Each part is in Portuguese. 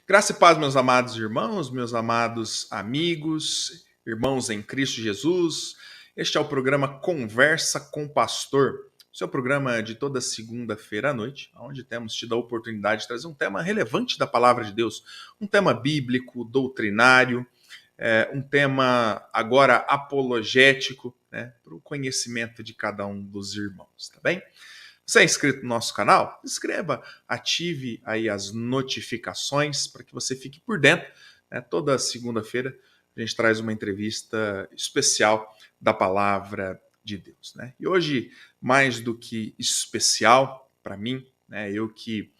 Graça e paz, meus amados irmãos, meus amados amigos, irmãos em Cristo Jesus. Este é o programa Conversa com o Pastor, seu programa de toda segunda-feira à noite, onde temos tido a oportunidade de trazer um tema relevante da Palavra de Deus, um tema bíblico, doutrinário, um tema agora apologético, né, para o conhecimento de cada um dos irmãos, tá bem? Você é inscrito no nosso canal? Inscreva, ative aí as notificações para que você fique por dentro, né? Toda segunda-feira a gente traz uma entrevista especial da Palavra de Deus, né? E hoje, mais do que especial para mim, né? Eu que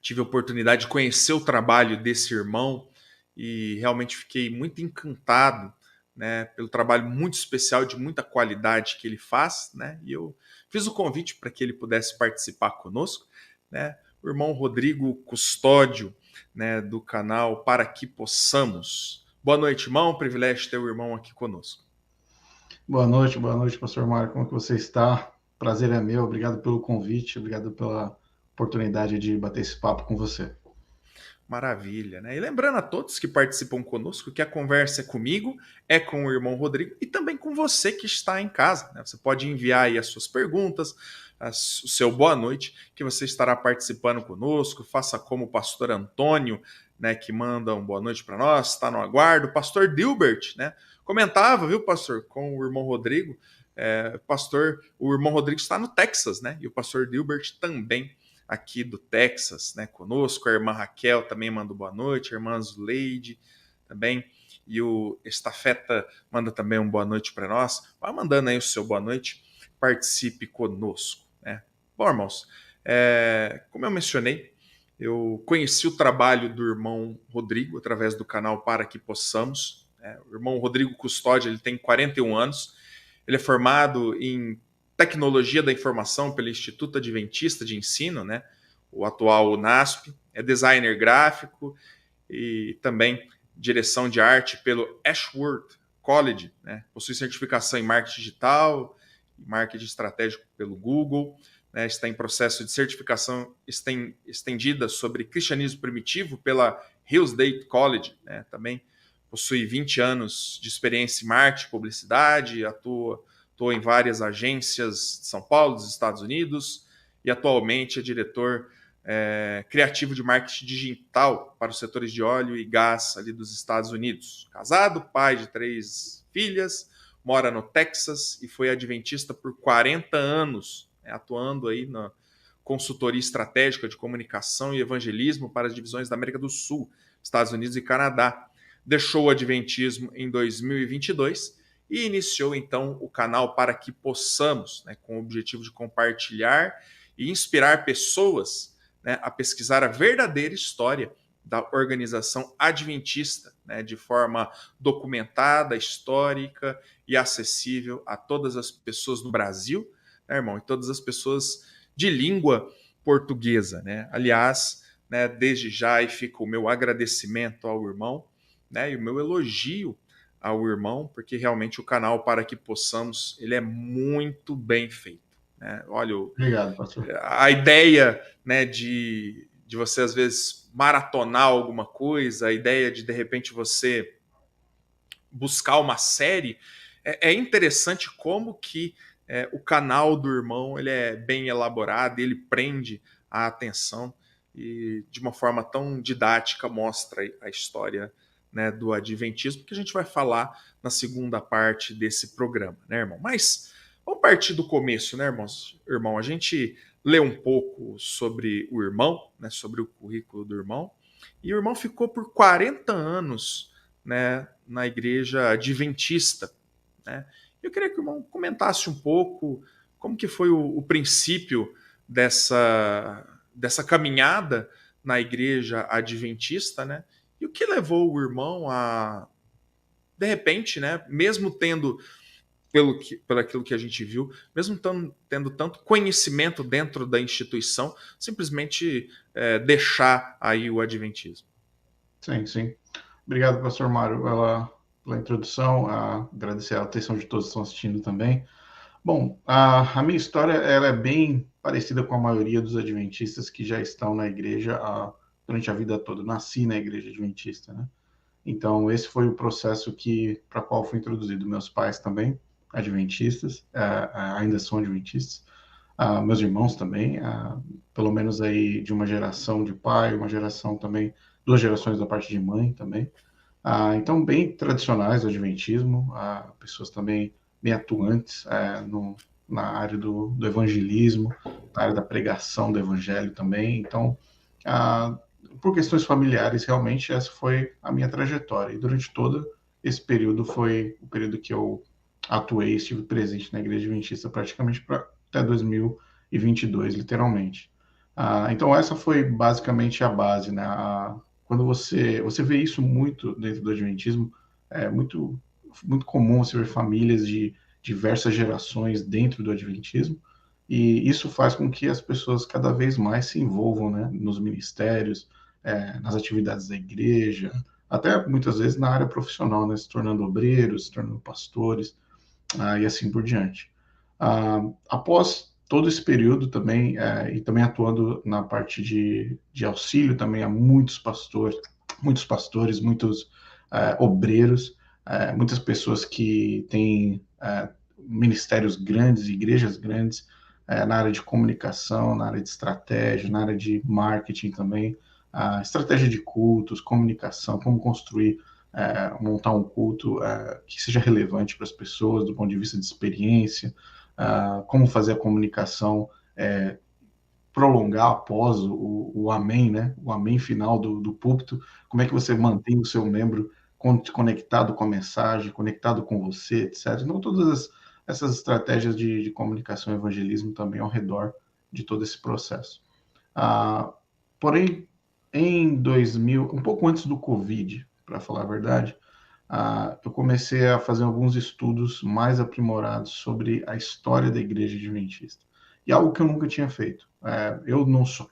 tive a oportunidade de conhecer o trabalho desse irmão e realmente fiquei muito encantado, né, pelo trabalho muito especial, de muita qualidade que ele faz, né, e eu fiz o convite para que ele pudesse participar conosco, né, o irmão Rodrigo Custódio, né, do canal Para Que Possamos. Boa noite, irmão, privilégio ter o irmão aqui conosco. Boa noite, pastor Mário. Como é que você está? Prazer é meu. Obrigado pelo convite, obrigado pela oportunidade de bater esse papo com você. Maravilha, né? E lembrando a todos que participam conosco que a conversa é comigo, é com o irmão Rodrigo e também com você que está em casa, né? Você pode enviar aí as suas perguntas, o seu boa noite, que você estará participando conosco. Faça como o pastor Antônio, né, que manda um boa noite para nós, está no aguardo. O pastor Dilbert, né? Comentava, viu, pastor, com o irmão Rodrigo. O irmão Rodrigo está no Texas, né? E o pastor Dilbert também aqui do Texas, né, conosco. A irmã Raquel também manda boa noite, a irmã Zuleide também, e o Estafeta manda também um boa noite para nós. Vai mandando aí o seu boa noite, participe conosco, né? Bom, irmãos, como eu mencionei, eu conheci o trabalho do irmão Rodrigo através do canal Para Que Possamos, né? O irmão Rodrigo Custódio, ele tem 41 anos, ele é formado em Tecnologia da Informação pelo Instituto Adventista de Ensino, né? O atual UNASP, é designer gráfico e também direção de arte pelo Ashworth College, né? Possui certificação em marketing digital e marketing estratégico pelo Google, né? Está em processo de certificação estendida sobre cristianismo primitivo pela Hillsdale College, né? Também possui 20 anos de experiência em marketing, publicidade, atua em várias agências de São Paulo, dos Estados Unidos, e atualmente é diretor criativo de marketing digital para os setores de óleo e gás ali dos Estados Unidos. Casado, pai de 3 filhas, mora no Texas e foi adventista por 40 anos, né, atuando aí na consultoria estratégica de comunicação e evangelismo para as divisões da América do Sul, Estados Unidos e Canadá. Deixou o adventismo em 2022 e iniciou então o canal Para Que Possamos, né, com o objetivo de compartilhar e inspirar pessoas, né, a pesquisar a verdadeira história da organização adventista, né, de forma documentada, histórica e acessível a todas as pessoas do Brasil, né, irmão, e todas as pessoas de língua portuguesa, né? Aliás, né, desde já aí fica o meu agradecimento ao irmão, né, e o meu elogio ao irmão, porque realmente o canal Para Que Possamos, ele é muito bem feito, né? Olha, Obrigado, pastor. a ideia, né, de você às vezes maratonar alguma coisa, a ideia de repente você buscar uma série, é interessante como que o canal do irmão ele é bem elaborado, ele prende a atenção e de uma forma tão didática mostra a história, né, do adventismo, que a gente vai falar na segunda parte desse programa, né, irmão? Mas vamos partir do começo, né, irmãos? Irmão, a gente lê um pouco sobre o irmão, né, sobre o currículo do irmão, e o irmão ficou por 40 anos, né, na igreja adventista, né? Eu queria que o irmão comentasse um pouco como que foi o princípio dessa caminhada na igreja adventista, né? E o que levou o irmão a, de repente, né, mesmo tendo, pelo aquilo que a gente viu, mesmo tendo tanto conhecimento dentro da instituição, simplesmente deixar aí o adventismo. Sim. Obrigado, pastor Mário, pela introdução. Agradecer a atenção de todos que estão assistindo também. Bom, a minha história ela é bem parecida com a maioria dos adventistas que já estão na igreja há durante a vida toda. Eu nasci na igreja adventista, né? Então, esse foi o processo para qual fui introduzido. Meus pais também, adventistas, ainda são adventistas. Meus irmãos também, pelo menos aí de uma geração de pai, uma geração também, 2 gerações da parte de mãe também. Então, bem tradicionais do adventismo, pessoas também bem atuantes na área do evangelismo, na área da pregação do evangelho também. Então, ah, por questões familiares, realmente, essa foi a minha trajetória. E durante todo esse período foi o período que eu atuei, estive presente na Igreja Adventista praticamente até 2022, literalmente. Então, essa foi basicamente a base, né? Quando você vê isso muito dentro do Adventismo, é muito comum você ver famílias de diversas gerações dentro do Adventismo, e isso faz com que as pessoas cada vez mais se envolvam, né, nos ministérios, nas atividades da igreja, até muitas vezes na área profissional, né, se tornando obreiros, se tornando pastores, e assim por diante. Após todo esse período também, e também atuando na parte de auxílio também a muitos pastores, muitos obreiros, muitas pessoas que têm ministérios grandes, igrejas grandes, na área de comunicação, na área de estratégia, na área de marketing também, estratégia de cultos, comunicação, como construir, montar um culto que seja relevante para as pessoas do ponto de vista de experiência, como fazer a comunicação prolongar após o amém, né? O amém final do púlpito, como é que você mantém o seu membro conectado com a mensagem, conectado com você, etc. Então, todas essas estratégias de comunicação e evangelismo também ao redor de todo esse processo. Porém, em 2000, um pouco antes do Covid, para falar a verdade, eu comecei a fazer alguns estudos mais aprimorados sobre a história da Igreja Adventista. E algo que eu nunca tinha feito. Eu não sou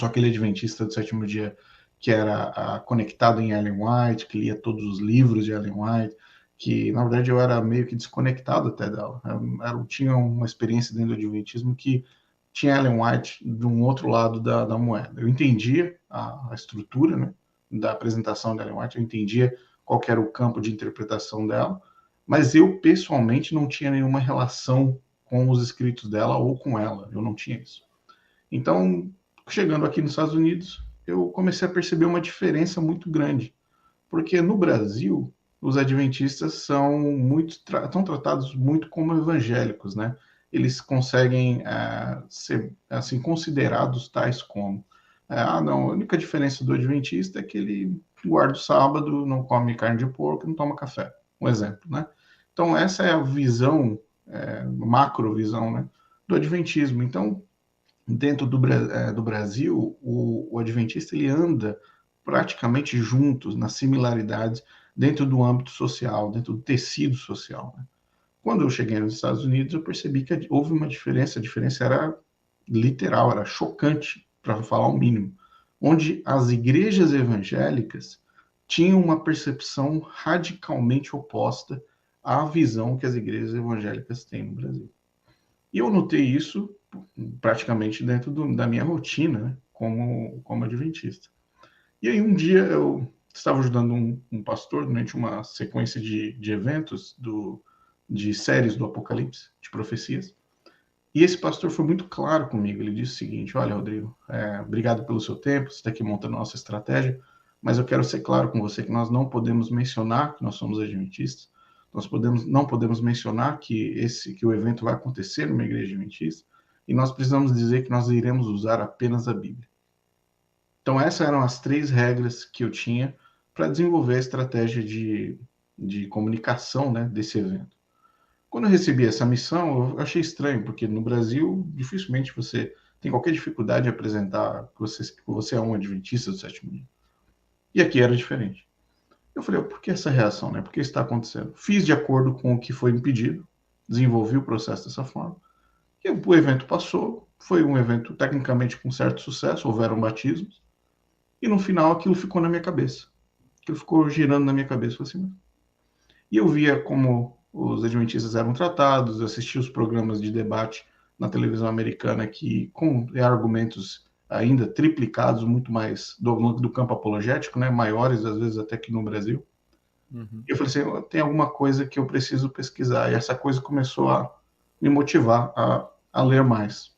aquele adventista do sétimo dia que era conectado em Ellen White, que lia todos os livros de Ellen White, que na verdade eu era meio que desconectado até dela. Eu tinha uma experiência dentro do adventismo que tinha Ellen White de um outro lado da moeda. Eu entendia a estrutura, né, da apresentação da Ellen White, eu entendia qual era o campo de interpretação dela, mas eu pessoalmente não tinha nenhuma relação com os escritos dela ou com ela, eu não tinha isso. Então, chegando aqui nos Estados Unidos, eu comecei a perceber uma diferença muito grande, porque no Brasil os adventistas são tratados muito como evangélicos, né? Eles conseguem ser assim considerados tais como não, a única diferença do adventista é que ele guarda o sábado, não come carne de porco, não toma café, um exemplo, né? Então essa é a visão, macrovisão, né, do adventismo. Então, dentro do Brasil, o adventista ele anda praticamente juntos nas similaridades dentro do âmbito social, dentro do tecido social, né? Quando eu cheguei nos Estados Unidos, eu percebi que houve uma diferença, a diferença era literal, era chocante, para falar o mínimo, onde as igrejas evangélicas tinham uma percepção radicalmente oposta à visão que as igrejas evangélicas têm no Brasil. E eu notei isso praticamente dentro da minha rotina, né, como adventista. E aí um dia eu estava ajudando um pastor durante uma sequência de eventos de séries do Apocalipse, de profecias, e esse pastor foi muito claro comigo. Ele disse o seguinte: olha, Rodrigo, obrigado pelo seu tempo, você está aqui montando a nossa estratégia, mas eu quero ser claro com você que nós não podemos mencionar que nós somos adventistas, não podemos mencionar que o evento vai acontecer numa igreja adventista, e nós precisamos dizer que nós iremos usar apenas a Bíblia. Então essas eram as 3 regras que eu tinha para desenvolver a estratégia de comunicação, né, desse evento. Quando eu recebi essa missão, eu achei estranho, porque no Brasil, dificilmente você tem qualquer dificuldade de apresentar que você é um adventista do sétimo dia. E aqui era diferente. Eu falei, por que essa reação, né? Por que isso está acontecendo? Fiz de acordo com o que foi me pedido, desenvolvi o processo dessa forma, e o evento passou, foi um evento tecnicamente com certo sucesso, houveram batismos, e no final aquilo ficou na minha cabeça. Aquilo ficou girando na minha cabeça, assim. E eu via como os adventistas eram tratados, assistia os programas de debate na televisão americana que com argumentos ainda triplicados, muito mais do campo apologético, né, maiores às vezes até que no Brasil. Uhum. E eu falei assim, tem alguma coisa que eu preciso pesquisar. E essa coisa começou a me motivar a ler mais.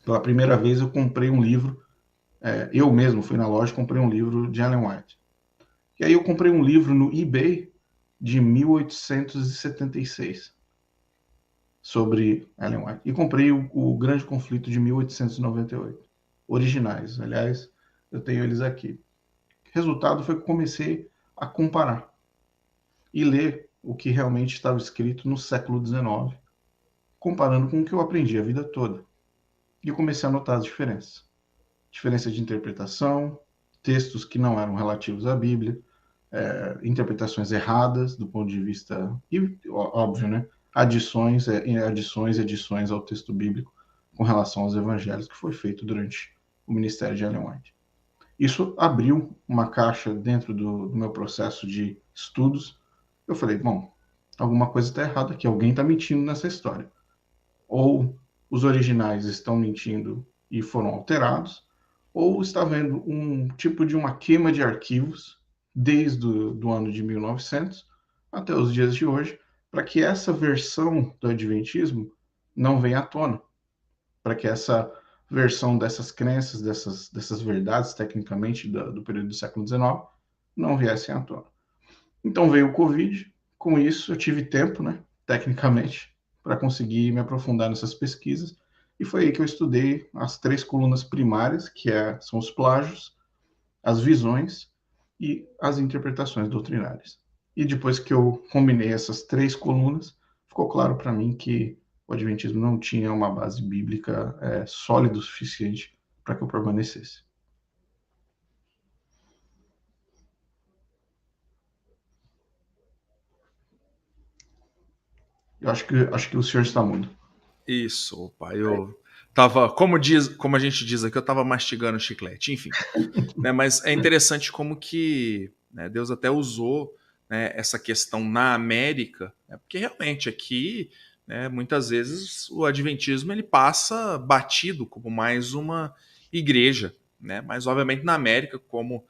Pela primeira vez eu comprei um livro, eu mesmo fui na loja e comprei um livro de Ellen White. E aí eu comprei um livro no eBay de 1876 sobre Ellen White. E comprei o Grande Conflito de 1898. Originais, aliás, eu tenho eles aqui. Resultado foi que comecei a comparar e ler o que realmente estava escrito no século XIX, comparando com o que eu aprendi a vida toda. E eu comecei a notar as diferenças. Diferença de interpretação, textos que não eram relativos à Bíblia, interpretações erradas do ponto de vista, e óbvio, né? Adições e edições ao texto bíblico com relação aos evangelhos que foi feito durante o ministério de Ellen White. Isso abriu uma caixa dentro do meu processo de estudos. Eu falei, bom, alguma coisa está errada aqui, alguém está mentindo nessa história. Ou os originais estão mentindo e foram alterados, ou está havendo um tipo de uma queima de arquivos desde o ano de 1900 até os dias de hoje, para que essa versão do Adventismo não venha à tona, para que essa versão dessas crenças, dessas verdades, tecnicamente, do período do século XIX, não viessem à tona. Então veio o Covid, com isso eu tive tempo, né, tecnicamente, para conseguir me aprofundar nessas pesquisas, e foi aí que eu estudei as 3 colunas primárias, que são os plágios, as visões e as interpretações doutrinárias. E depois que eu combinei essas 3 colunas, ficou claro para mim que o Adventismo não tinha uma base bíblica sólida o suficiente para que eu permanecesse. Eu acho que o senhor está mudo. Isso, opa, eu tava, como a gente diz aqui, eu tava mastigando chiclete, enfim. Né, mas é interessante como que, né, Deus até usou, né, essa questão na América, né, porque realmente aqui, né, muitas vezes o adventismo ele passa batido como mais uma igreja, né, mas obviamente na América, como,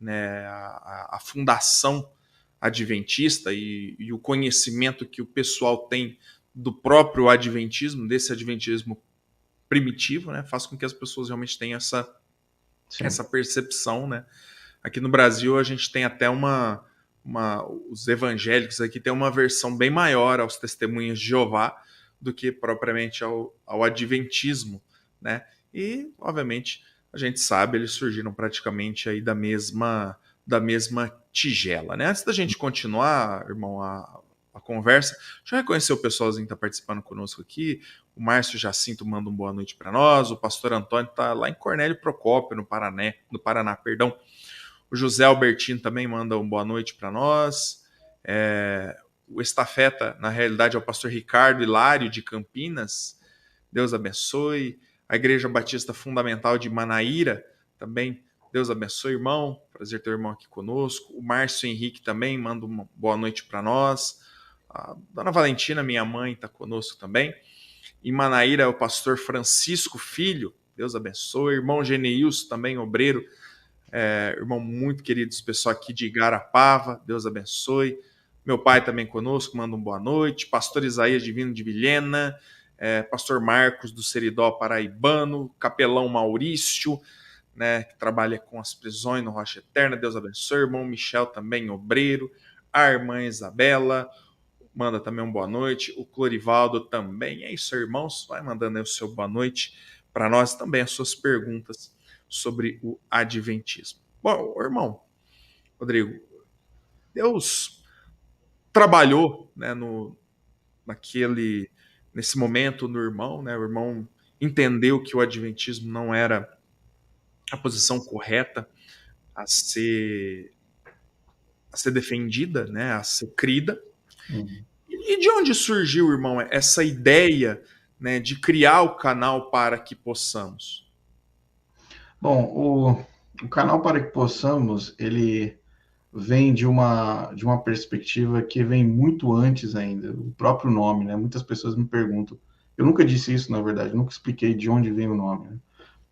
né, a fundação adventista e o conhecimento que o pessoal tem do próprio adventismo, desse adventismo primitivo, né, faz com que as pessoas realmente tenham essa percepção, né? Aqui no Brasil a gente tem até os evangélicos aqui tem uma versão bem maior aos testemunhas de Jeová do que propriamente ao adventismo, né? E obviamente a gente sabe eles surgiram praticamente aí da mesma tigela, né? Antes da gente continuar, irmão, a conversa, deixa eu reconhecer o pessoalzinho que está participando conosco aqui. O Márcio Jacinto manda um boa noite para nós. O pastor Antônio está lá em Cornélio Procópio, no Paraná, perdão. O José Albertino também manda um boa noite para nós. O estafeta, na realidade, é o pastor Ricardo Hilário, de Campinas. Deus abençoe. A Igreja Batista Fundamental de Manaíra, também. Deus abençoe, irmão. Prazer ter o irmão aqui conosco. O Márcio Henrique também manda uma boa noite para nós. A dona Valentina, minha mãe, está conosco também. Em Manaíra, o pastor Francisco Filho, Deus abençoe. Irmão Geneilson, também obreiro, irmão muito querido, esse pessoal aqui de Igarapava, Deus abençoe. Meu pai também conosco, manda um boa noite. Pastor Isaías Divino de Vilhena, pastor Marcos do Seridó Paraibano, capelão Maurício, né, que trabalha com as prisões no Rocha Eterna, Deus abençoe. Irmão Michel também, obreiro. A irmã Isabela manda também um boa noite. O Clorivaldo também. É isso, irmãos. Vai mandando aí o seu boa noite para nós também, as suas perguntas sobre o adventismo. Bom, irmão, Rodrigo, Deus trabalhou, né, nesse momento no irmão, né? O irmão entendeu que o adventismo não era a posição correta a ser defendida, né, a ser crida. E de onde surgiu, irmão, essa ideia, né, de criar o canal para que possamos? Bom, o canal Para que Possamos, ele vem de uma perspectiva que vem muito antes ainda, o próprio nome, né? Muitas pessoas me perguntam. Eu nunca disse isso, na verdade, nunca expliquei de onde vem o nome, né?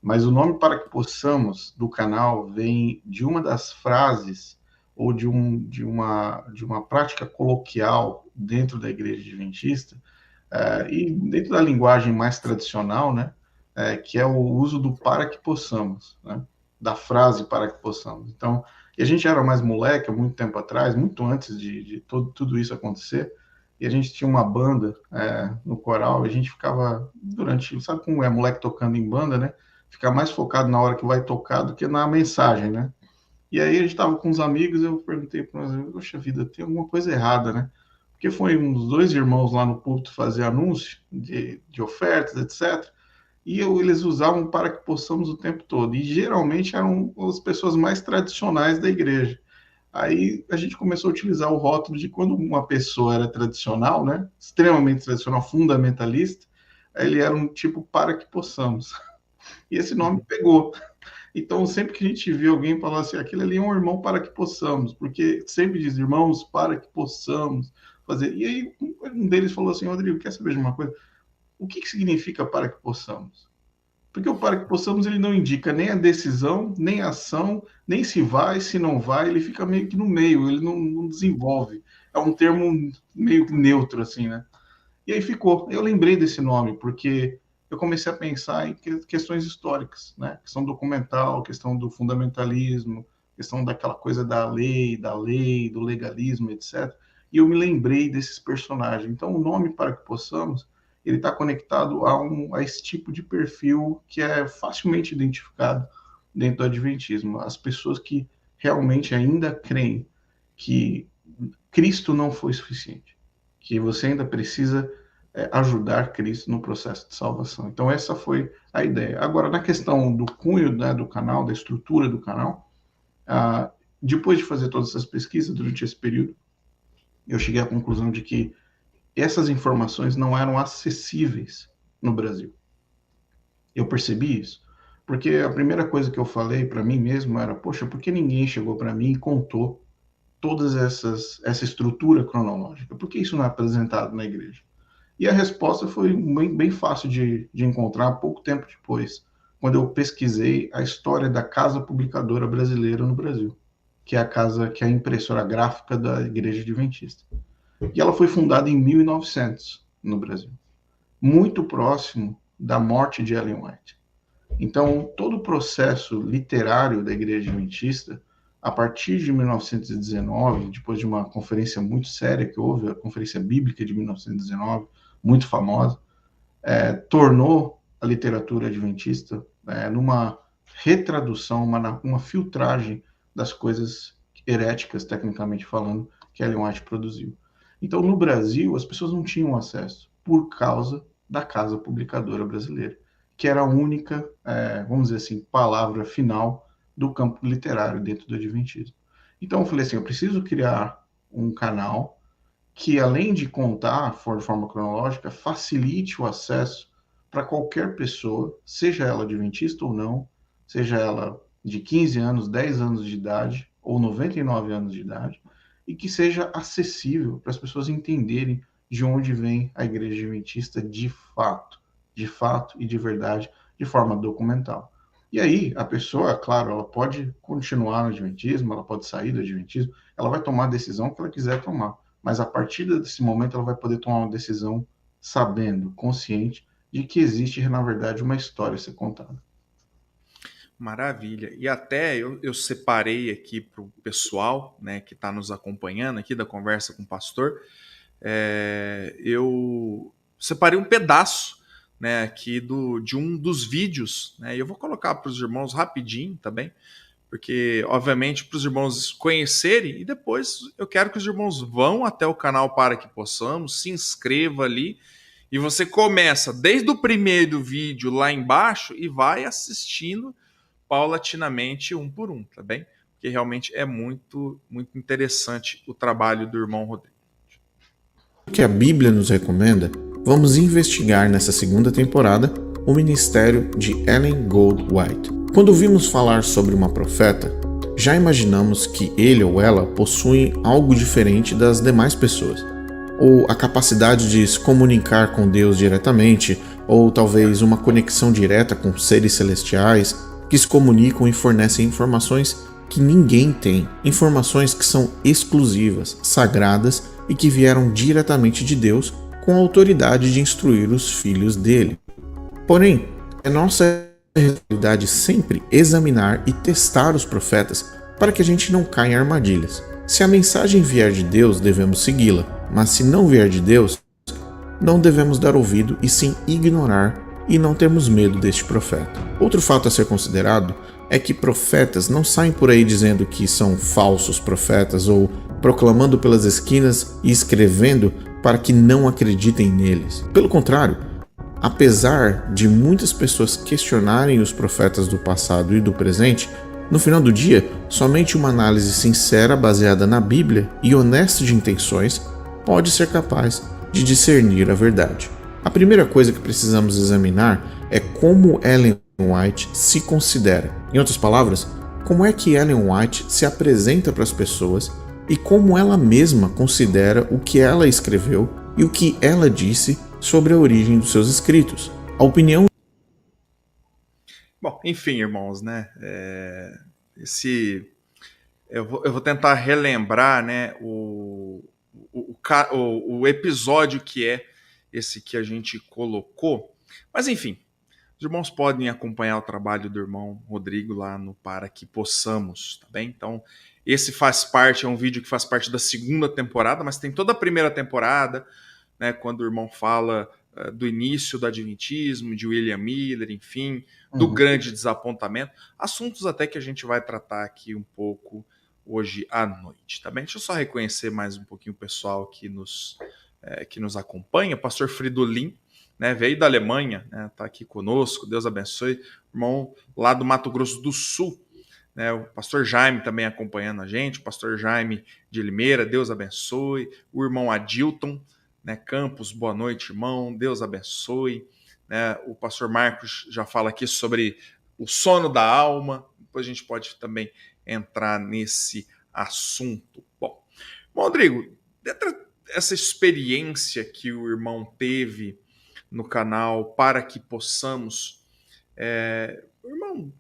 mas o nome Para Que Possamos do canal vem de uma das frases ou de uma prática coloquial dentro da Igreja Adventista, e dentro da linguagem mais tradicional, né, que é o uso do para que possamos, né, da frase para que possamos. Então, e a gente era mais moleque há muito tempo atrás, muito antes de tudo isso acontecer, e a gente tinha uma banda no coral, e a gente ficava sabe como é moleque tocando em banda, né? Ficar mais focado na hora que vai tocar do que na mensagem, né? E aí a gente estava com uns amigos, eu perguntei para uns amigos, poxa vida, tem alguma coisa errada, né? Porque foi uns 2 irmãos lá no púlpito fazer anúncio de ofertas, etc. E eles usavam para que possamos o tempo todo. E geralmente eram as pessoas mais tradicionais da igreja. Aí a gente começou a utilizar o rótulo de quando uma pessoa era tradicional, né? Extremamente tradicional, fundamentalista, ele era um tipo para que possamos. E esse nome pegou. Então, sempre que a gente vê alguém falar assim, aquele ali é um irmão para que possamos, porque sempre diz irmãos para que possamos fazer. E aí um deles falou assim, Rodrigo, quer saber de uma coisa? O que significa para que possamos? Porque o para que possamos ele não indica nem a decisão, nem a ação, nem se vai, se não vai, ele fica meio que no meio, ele não desenvolve. É um termo meio neutro, assim, né? E aí ficou. Eu lembrei desse nome, porque eu comecei a pensar em questões históricas, né? Questão documental, questão do fundamentalismo, questão daquela coisa da lei, do legalismo, etc. E eu me lembrei desses personagens. Então, o nome Para Que Possamos, ele está conectado a esse tipo de perfil que é facilmente identificado dentro do Adventismo. As pessoas que realmente ainda creem que Cristo não foi suficiente, que você ainda precisa ajudar Cristo no processo de salvação. Então, essa foi a ideia. Agora, na questão do cunho, né, do canal, da estrutura do canal, depois de fazer todas essas pesquisas durante esse período, eu cheguei à conclusão de que essas informações não eram acessíveis no Brasil. Eu percebi isso, porque a primeira coisa que eu falei para mim mesmo era, poxa, por que ninguém chegou para mim e contou todas essa estrutura cronológica? Por que isso não é apresentado na igreja? E a resposta foi bem fácil de encontrar pouco tempo depois, quando eu pesquisei a história da Casa Publicadora Brasileira no Brasil, que é a impressora gráfica da Igreja Adventista. E ela foi fundada em 1900 no Brasil, muito próximo da morte de Ellen White. Então, todo o processo literário da Igreja Adventista, a partir de 1919, depois de uma conferência muito séria que houve, a Conferência Bíblica de 1919, muito famosa, tornou a literatura adventista numa retradução, uma filtragem das coisas heréticas, tecnicamente falando, que Ellen White produziu. Então, no Brasil, as pessoas não tinham acesso por causa da Casa Publicadora Brasileira, que era a única, vamos dizer assim, palavra final do campo literário dentro do Adventismo. Então, eu falei assim, eu preciso criar um canal que, além de contar de forma cronológica, facilite o acesso para qualquer pessoa, seja ela adventista ou não, seja ela de 15 anos, 10 anos de idade ou 99 anos de idade, e que seja acessível para as pessoas entenderem de onde vem a Igreja Adventista de fato e de verdade, de forma documental. E aí, a pessoa, claro, ela pode continuar no Adventismo, ela pode sair do Adventismo, ela vai tomar a decisão que ela quiser tomar, mas a partir desse momento ela vai poder tomar uma decisão sabendo, consciente, de que existe, na verdade, uma história a ser contada. Maravilha. E até eu separei aqui para o pessoal, né, que está nos acompanhando aqui da conversa com o pastor, eu separei um pedaço, né, aqui de um dos vídeos, né, e eu vou colocar para os irmãos rapidinho também, porque, obviamente, para os irmãos conhecerem, e depois eu quero que os irmãos vão até o canal Para Que Possamos, se inscreva ali, e você começa desde o primeiro vídeo lá embaixo e vai assistindo paulatinamente um por um, tá bem? Porque realmente é muito, muito interessante o trabalho do irmão Rodrigo. O que a Bíblia nos recomenda, vamos investigar nessa segunda temporada o ministério de Ellen Gold White. Quando ouvimos falar sobre uma profeta, já imaginamos que ele ou ela possuem algo diferente das demais pessoas, ou a capacidade de se comunicar com Deus diretamente, ou talvez uma conexão direta com seres celestiais que se comunicam e fornecem informações que ninguém tem, informações que são exclusivas, sagradas e que vieram diretamente de Deus com a autoridade de instruir os filhos dele. Porém, é nossa responsabilidade sempre examinar e testar os profetas para que a gente não caia em armadilhas. Se a mensagem vier de Deus, devemos segui-la, mas se não vier de Deus, não devemos dar ouvido e sim ignorar e não termos medo deste profeta. Outro fato a ser considerado é que profetas não saem por aí dizendo que são falsos profetas ou proclamando pelas esquinas e escrevendo para que não acreditem neles. Pelo contrário, apesar de muitas pessoas questionarem os profetas do passado e do presente, no final do dia, somente uma análise sincera baseada na Bíblia e honesta de intenções pode ser capaz de discernir a verdade. A primeira coisa que precisamos examinar é como Ellen White se considera. Em outras palavras, como é que Ellen White se apresenta para as pessoas e como ela mesma considera o que ela escreveu e o que ela disse sobre a origem dos seus escritos. A opinião... Bom, enfim, irmãos, né? Eu vou tentar relembrar, né, o episódio que é esse que a gente colocou. Mas, enfim, os irmãos podem acompanhar o trabalho do irmão Rodrigo lá no Para Que Possamos, tá bem? Então, esse é um vídeo que faz parte da segunda temporada, mas tem toda a primeira temporada, né, quando o irmão fala do início do Adventismo, de William Miller, enfim, do grande desapontamento, assuntos até que a gente vai tratar aqui um pouco hoje à noite, tá bem? Deixa eu só reconhecer mais um pouquinho o pessoal que nos acompanha. O pastor Fridolin, né, veio da Alemanha, né, tá aqui conosco, Deus abençoe. Irmão lá do Mato Grosso do Sul, né, o pastor Jaime também acompanhando a gente, o pastor Jaime de Limeira, Deus abençoe. O irmão Adilton, né, Campos, boa noite, irmão, Deus abençoe. Né, o pastor Marcos já fala aqui sobre o sono da alma, depois a gente pode também entrar nesse assunto. Bom, Rodrigo, essa experiência que o irmão teve no canal Para Que Possamos, irmão,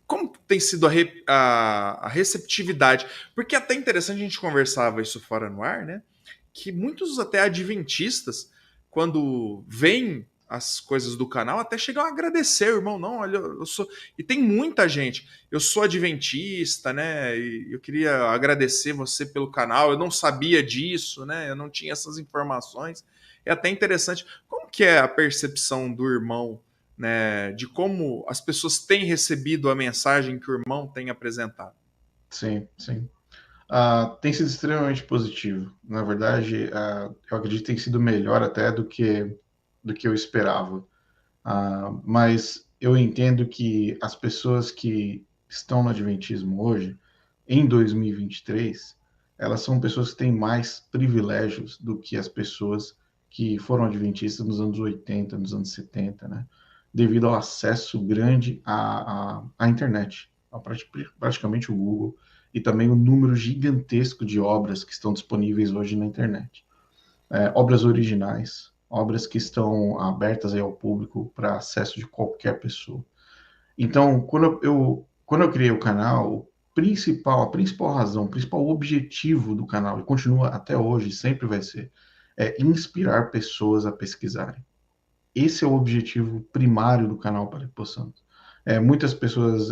como tem sido a receptividade? Porque é até interessante, a gente conversava isso fora no ar, né? Que muitos até adventistas, quando veem as coisas do canal, até chegam a agradecer, irmão, não, olha, eu sou... E tem muita gente, eu sou adventista, né, e eu queria agradecer você pelo canal, eu não sabia disso, né, eu não tinha essas informações. É até interessante, como que é a percepção do irmão, né, de como as pessoas têm recebido a mensagem que o irmão tem apresentado? Sim, sim. Tem sido extremamente positivo. Na verdade, eu acredito que tem sido melhor até do que eu esperava. Mas eu entendo que as pessoas que estão no Adventismo hoje, em 2023, elas são pessoas que têm mais privilégios do que as pessoas que foram adventistas nos anos 80, nos anos 70, né? Devido ao acesso grande à internet, praticamente o Google, e também o número gigantesco de obras que estão disponíveis hoje na internet. Obras originais, obras que estão abertas aí ao público para acesso de qualquer pessoa. Então, quando eu criei o canal, a principal razão, o principal objetivo do canal, e continua até hoje, sempre vai ser, é inspirar pessoas a pesquisarem. Esse é o objetivo primário do canal Para Que Possamos. Muitas pessoas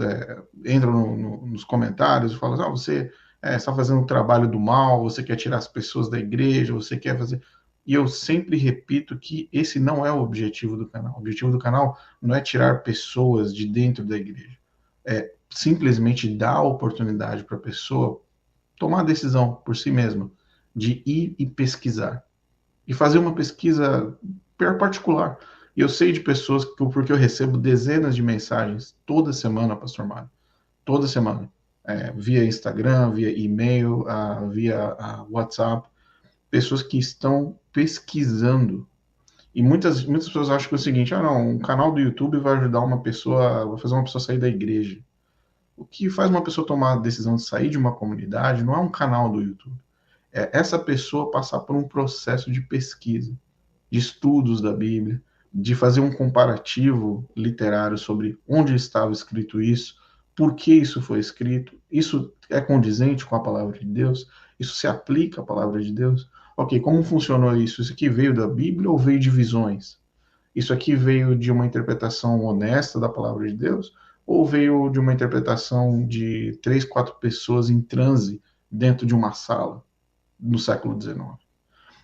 entram nos comentários e falam, você está fazendo o trabalho do mal, você quer tirar as pessoas da igreja, você quer fazer... E eu sempre repito que esse não é o objetivo do canal. O objetivo do canal não é tirar pessoas de dentro da igreja. É simplesmente dar a oportunidade para a pessoa tomar a decisão por si mesma de ir e pesquisar. E fazer uma pesquisa particular. E eu sei de pessoas, porque eu recebo dezenas de mensagens toda semana, pastor Mário. Toda semana. Via Instagram, via e-mail, via WhatsApp. Pessoas que estão pesquisando. E muitas pessoas acham que é o seguinte, um canal do YouTube vai ajudar uma pessoa, vai fazer uma pessoa sair da igreja. O que faz uma pessoa tomar a decisão de sair de uma comunidade não é um canal do YouTube. É essa pessoa passar por um processo de pesquisa, de estudos da Bíblia, de fazer um comparativo literário sobre onde estava escrito isso, por que isso foi escrito, isso é condizente com a palavra de Deus, isso se aplica à palavra de Deus. Ok, como funcionou isso? Isso aqui veio da Bíblia ou veio de visões? Isso aqui veio de uma interpretação honesta da palavra de Deus ou veio de uma interpretação de 3, 4 pessoas em transe dentro de uma sala no século XIX?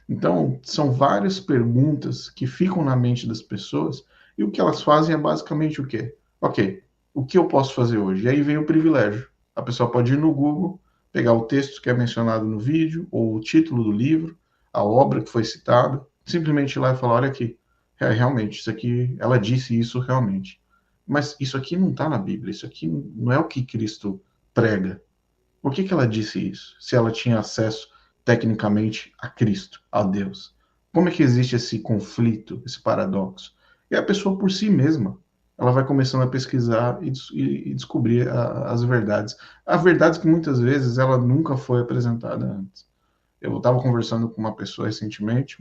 Então, são várias perguntas que ficam na mente das pessoas e o que elas fazem é basicamente o quê? Ok, o que eu posso fazer hoje? E aí vem o privilégio. A pessoa pode ir no Google, pegar o texto que é mencionado no vídeo, ou o título do livro, a obra que foi citada, simplesmente ir lá e falar, olha aqui, realmente, isso aqui, ela disse isso realmente. Mas isso aqui não está na Bíblia, isso aqui não é o que Cristo prega. Por que ela disse isso? Se ela tinha acesso tecnicamente a Cristo, a Deus. Como é que existe esse conflito, esse paradoxo? E a pessoa por si mesma, ela vai começando a pesquisar e descobrir as verdades. As verdades que muitas vezes ela nunca foi apresentada antes. Eu estava conversando com uma pessoa recentemente,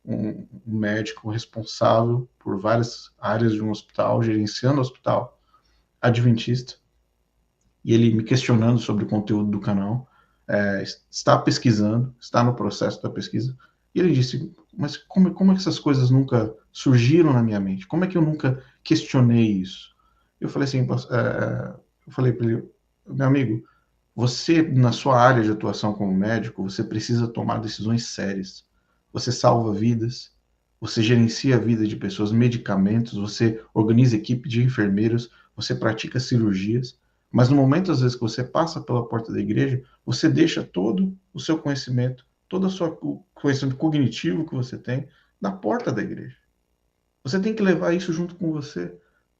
um médico responsável por várias áreas de um hospital, gerenciando o hospital adventista, e ele me questionando sobre o conteúdo do canal, está pesquisando, está no processo da pesquisa, e ele disse, mas como é que essas coisas nunca surgiram na minha mente? Como é que eu nunca questionei isso? Eu falei assim, eu falei para ele, meu amigo, você, na sua área de atuação como médico, você precisa tomar decisões sérias. Você salva vidas, você gerencia a vida de pessoas, medicamentos, você organiza equipe de enfermeiros, você pratica cirurgias, mas no momento, às vezes, que você passa pela porta da igreja, você deixa todo o seu conhecimento, todo o conhecimento cognitivo que você tem, na porta da igreja. Você tem que levar isso junto com você.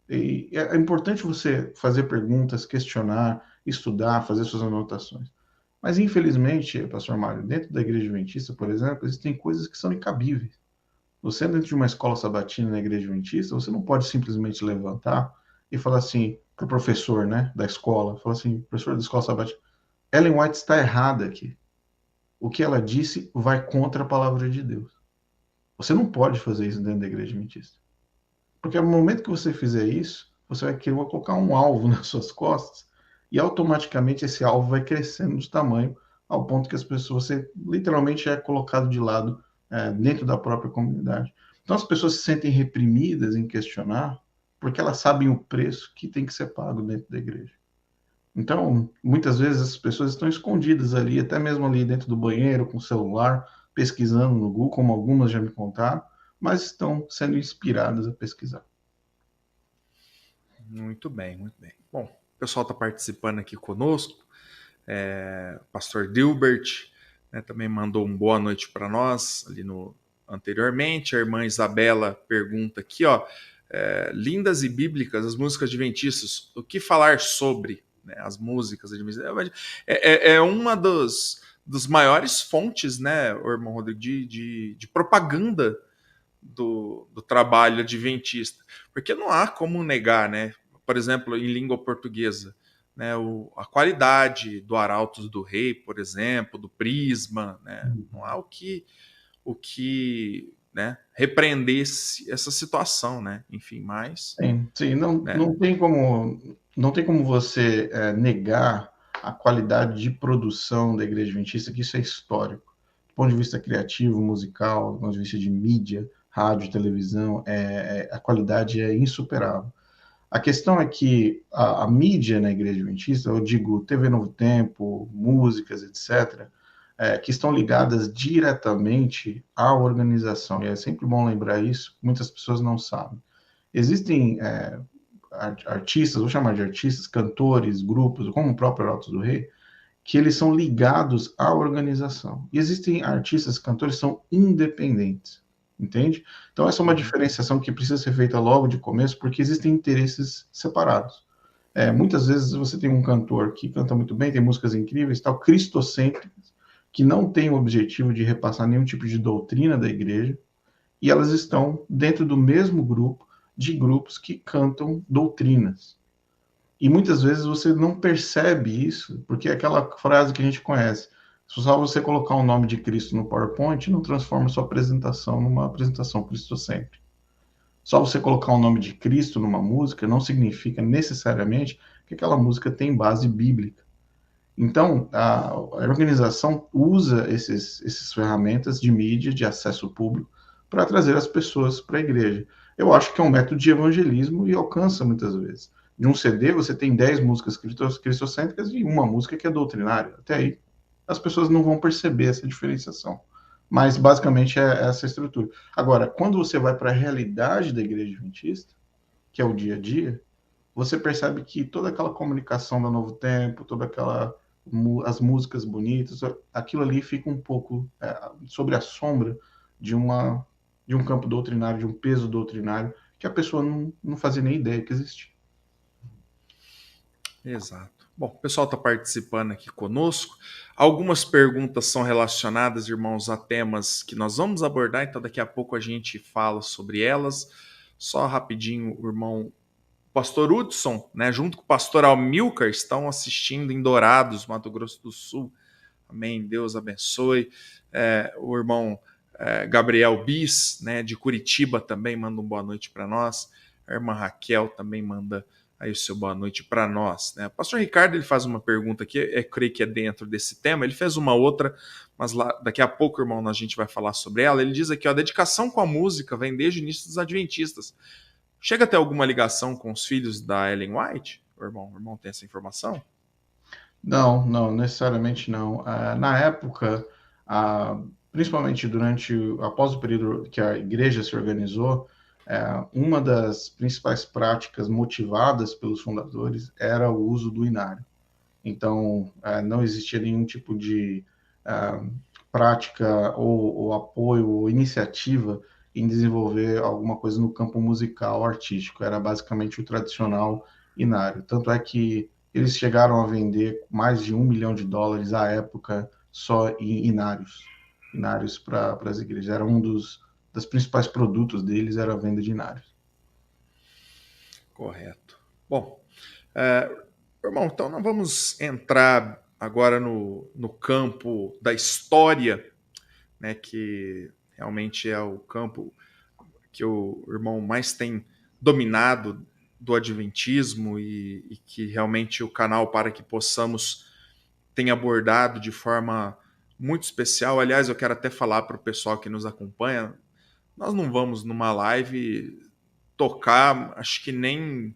E é importante você fazer perguntas, questionar, estudar, fazer suas anotações. Mas, infelizmente, pastor Mário, dentro da igreja adventista, por exemplo, existem coisas que são incabíveis. Você, dentro de uma escola sabatina na igreja adventista, você não pode simplesmente levantar e falar assim para o professor, né, da escola, falar assim, professor da escola sabatina, Ellen White está errada aqui. O que ela disse vai contra a palavra de Deus. Você não pode fazer isso dentro da igreja adventista. Porque no momento que você fizer isso, você vai querer colocar um alvo nas suas costas e automaticamente esse alvo vai crescendo de tamanho ao ponto que as pessoas, você literalmente é colocado de lado dentro da própria comunidade. Então as pessoas se sentem reprimidas em questionar porque elas sabem o preço que tem que ser pago dentro da igreja. Então, muitas vezes as pessoas estão escondidas ali, até mesmo ali dentro do banheiro, com o celular, pesquisando no Google, como algumas já me contaram, mas estão sendo inspiradas a pesquisar. Muito bem, muito bem. Bom, o pessoal está participando aqui conosco. Pastor Dilbert, né, também mandou um boa noite para nós ali anteriormente. A irmã Isabela pergunta aqui, ó, lindas e bíblicas, as músicas adventistas, o que falar sobre, né, as músicas adventistas? É uma dos maiores fontes, né, o irmão Rodrigo, de propaganda do trabalho adventista, porque não há como negar, né? Por exemplo, em língua portuguesa, né, a qualidade do Arautos do Rei, por exemplo, do Prisma, né? Não há o que né, repreendesse essa situação, né? Enfim, mas sim, né? não tem como você negar a qualidade de produção da igreja adventista, que isso é histórico. Do ponto de vista criativo, musical, do ponto de vista de mídia, rádio, televisão, a qualidade é insuperável. A questão é que a mídia na igreja adventista, eu digo TV Novo Tempo, músicas, etc., que estão ligadas diretamente à organização. E é sempre bom lembrar isso, muitas pessoas não sabem. Existem artistas, vou chamar de artistas, cantores, grupos, como o próprio Arautos do Rei, que eles são ligados à organização. E existem artistas, cantores que são independentes, entende? Então essa é uma diferenciação que precisa ser feita logo de começo, porque existem interesses separados. Muitas vezes você tem um cantor que canta muito bem, tem músicas incríveis, tal, cristocêntricas, que não tem o objetivo de repassar nenhum tipo de doutrina da igreja, e elas estão dentro do mesmo grupo de grupos que cantam doutrinas. E muitas vezes você não percebe isso, porque é aquela frase que a gente conhece. Só você colocar o nome de Cristo no PowerPoint não transforma sua apresentação numa apresentação cristocêntrica. Só você colocar o nome de Cristo numa música não significa necessariamente que aquela música tem base bíblica. Então, a organização usa essas ferramentas de mídia, de acesso público, para trazer as pessoas para a igreja. Eu acho que é um método de evangelismo e alcança muitas vezes. De um CD, você tem 10 músicas cristocêntricas e uma música que é doutrinária. Até aí, as pessoas não vão perceber essa diferenciação. Mas, basicamente, é essa estrutura. Agora, quando você vai para a realidade da igreja adventista, que é o dia a dia, você percebe que toda aquela comunicação da Novo Tempo, as músicas bonitas, aquilo ali fica um pouco sobre a sombra de um campo doutrinário, de um peso doutrinário, que a pessoa não fazia nem ideia que existia. Exato. Bom, o pessoal está participando aqui conosco. Algumas perguntas são relacionadas, irmãos, a temas que nós vamos abordar, então daqui a pouco a gente fala sobre elas. Só rapidinho, o irmão Pastor Hudson, né, junto com o pastor Almilcar, estão assistindo em Dourados, Mato Grosso do Sul. Amém, Deus abençoe. O irmão Gabriel Bis, né, de Curitiba, também manda uma boa noite para nós. A irmã Raquel também manda aí o seu boa noite para nós, né? O pastor Ricardo, ele faz uma pergunta aqui, creio que é dentro desse tema, ele fez uma outra, mas daqui a pouco, irmão, a gente vai falar sobre ela. Ele diz aqui, ó, a dedicação com a música vem desde o início dos adventistas. Chega a ter alguma ligação com os filhos da Ellen White? O irmão tem essa informação? Não, necessariamente não. Na época, principalmente após o período que a igreja se organizou, uma das principais práticas motivadas pelos fundadores era o uso do inário. Então, não existia nenhum tipo de prática ou apoio ou iniciativa em desenvolver alguma coisa no campo musical, artístico. Era basicamente o tradicional inário. Tanto é que eles chegaram a vender mais de $1 milhão à época só em inários para as igrejas. Era dos principais produtos deles, era a venda de inários. Correto. Bom, irmão, então nós vamos entrar agora no campo da história, né, que realmente é o campo que o irmão mais tem dominado do adventismo e que realmente o canal Para Que Possamos tem abordado de forma muito especial. Aliás, eu quero até falar para o pessoal que nos acompanha, nós não vamos numa live tocar, acho que nem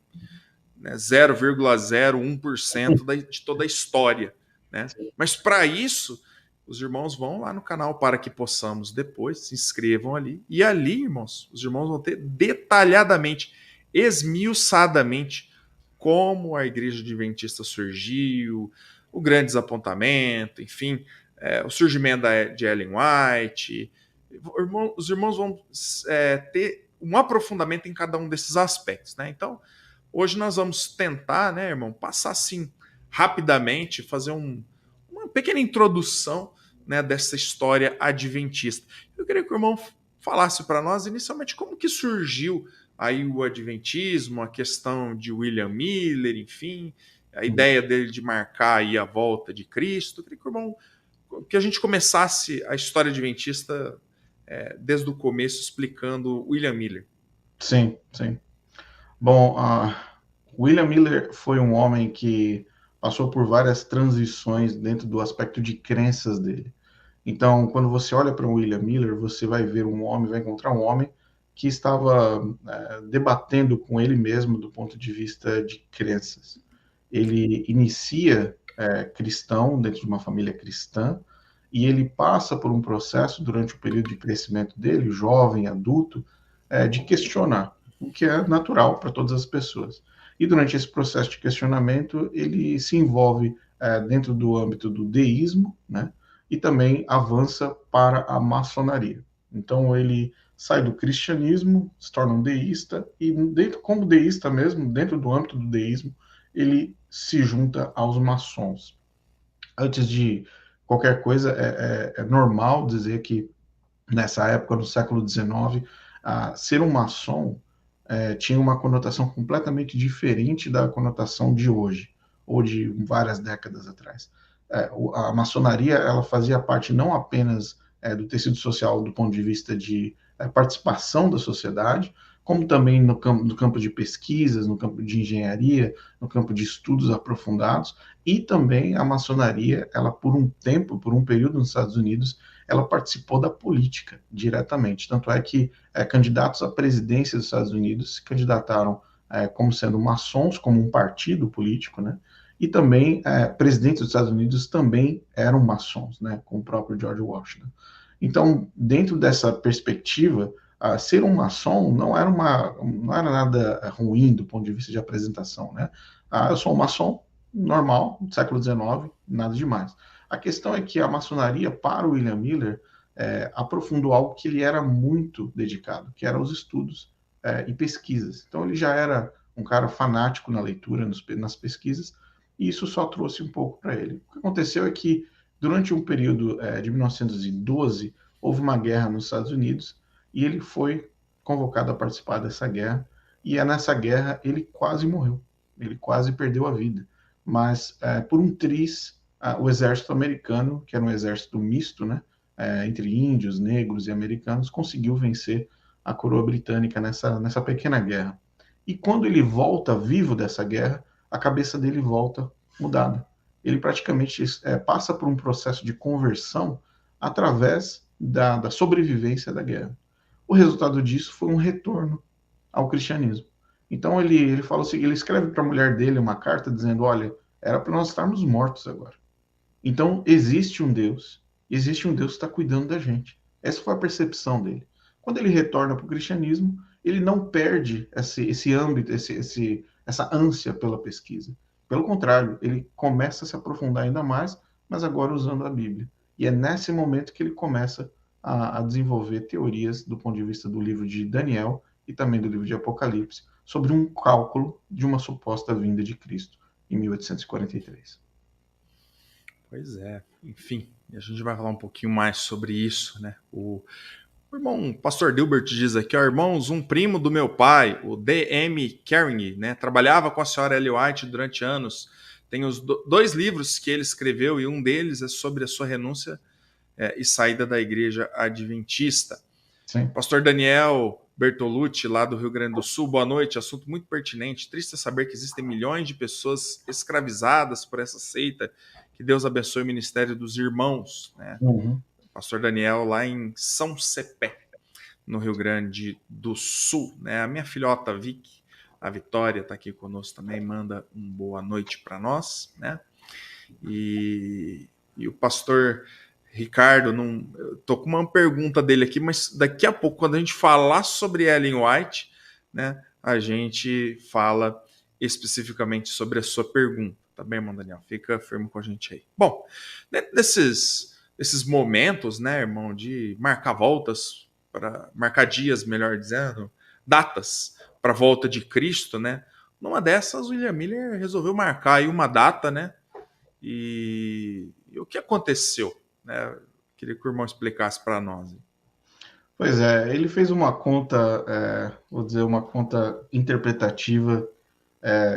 0,01% de toda a história, né? Mas para isso, os irmãos vão lá no canal Para Que Possamos depois, se inscrevam ali, e ali, irmãos, os irmãos vão ter detalhadamente, esmiuçadamente, como a igreja adventista surgiu, o grande desapontamento, enfim, o surgimento de Ellen White. Os irmãos vão ter um aprofundamento em cada um desses aspectos, né? Então, hoje nós vamos tentar, né, irmão, passar assim rapidamente, fazer uma pequena introdução, né, dessa história adventista. Eu queria que o irmão falasse para nós inicialmente como que surgiu aí o adventismo, a questão de William Miller, enfim, a ideia dele de marcar aí a volta de Cristo. Eu queria que o irmão, que a gente começasse a história adventista desde o começo, explicando William Miller. Sim. Bom, William Miller foi um homem que passou por várias transições dentro do aspecto de crenças dele. Então, quando você olha para William Miller, você vai encontrar um homem que estava debatendo com ele mesmo do ponto de vista de crenças. Ele inicia cristão, dentro de uma família cristã, e ele passa por um processo durante o período de crescimento dele, jovem, adulto, de questionar, o que é natural para todas as pessoas. E durante esse processo de questionamento, ele se envolve dentro do âmbito do deísmo, né? E também avança para a maçonaria. Então, ele sai do cristianismo, se torna um deísta, e como deísta mesmo, dentro do âmbito do deísmo, ele se junta aos maçons. Antes de qualquer coisa, é normal dizer que, nessa época, no século XIX, ser um maçom tinha uma conotação completamente diferente da conotação de hoje, ou de várias décadas atrás. A maçonaria, ela fazia parte não apenas do tecido social do ponto de vista de participação da sociedade, como também no campo de pesquisas, no campo de engenharia, no campo de estudos aprofundados, e também a maçonaria, ela por um tempo, por um período nos Estados Unidos, ela participou da política diretamente. Tanto é que candidatos à presidência dos Estados Unidos se candidataram como sendo maçons, como um partido político, né? E também presidentes dos Estados Unidos também eram maçons, né? Com o próprio George Washington. Então, dentro dessa perspectiva, ser um maçom não era nada ruim do ponto de vista de apresentação, né? Eu sou um maçom normal, do século XIX, nada demais. A questão é que a maçonaria, para o William Miller, aprofundou algo que ele era muito dedicado, que eram os estudos e pesquisas. Então, ele já era um cara fanático na leitura, nas pesquisas, e isso só trouxe um pouco para ele. O que aconteceu é que, durante um período de 1912, houve uma guerra nos Estados Unidos, e ele foi convocado a participar dessa guerra, e nessa guerra ele quase morreu, ele quase perdeu a vida, mas por um triz, o exército americano, que era um exército misto, né, entre índios, negros e americanos, conseguiu vencer a coroa britânica nessa pequena guerra. E quando ele volta vivo dessa guerra, a cabeça dele volta mudada. Ele praticamente passa por um processo de conversão através da sobrevivência da guerra. O resultado disso foi um retorno ao cristianismo. Então ele fala o seguinte, ele escreve para a mulher dele uma carta dizendo, olha, era para nós estarmos mortos agora. Então existe um Deus que está cuidando da gente. Essa foi a percepção dele. Quando ele retorna para o cristianismo, ele não perde esse âmbito, essa ânsia pela pesquisa. Pelo contrário, ele começa a se aprofundar ainda mais, mas agora usando a Bíblia. E é nesse momento que ele começa a desenvolver teorias do ponto de vista do livro de Daniel e também do livro de Apocalipse sobre um cálculo de uma suposta vinda de Cristo em 1843. Pois é, enfim, a gente vai falar um pouquinho mais sobre isso, né? O irmão Pastor Dilbert diz aqui, ó, irmãos, um primo do meu pai, o D.M. Carnegie, né, trabalhava com a senhora Ellen White durante anos. Tem os dois livros que ele escreveu e um deles é sobre a sua renúncia e saída da igreja adventista. Sim. Pastor Daniel Bertolucci, lá do Rio Grande do Sul, boa noite, assunto muito pertinente. Triste saber que existem milhões de pessoas escravizadas por essa seita. Que Deus abençoe o ministério dos irmãos, né? Pastor Daniel, lá em São Cepé, no Rio Grande do Sul, né? A minha filhota Vicky, a Vitória, está aqui conosco também, manda uma boa noite para nós, né? E o pastor Ricardo, eu tô com uma pergunta dele aqui, mas daqui a pouco, quando a gente falar sobre Ellen White, né, a gente fala especificamente sobre a sua pergunta, tá bem, irmão Daniel? Fica firme com a gente aí. Bom, dentro desses momentos, né, irmão, de marcar voltas, para marcar dias, melhor dizendo, datas para a volta de Cristo, né? Numa dessas, o William Miller resolveu marcar aí uma data, né? E o que aconteceu? Né? Queria que o irmão explicasse para nós. Pois é, ele fez uma conta, vou dizer, uma conta interpretativa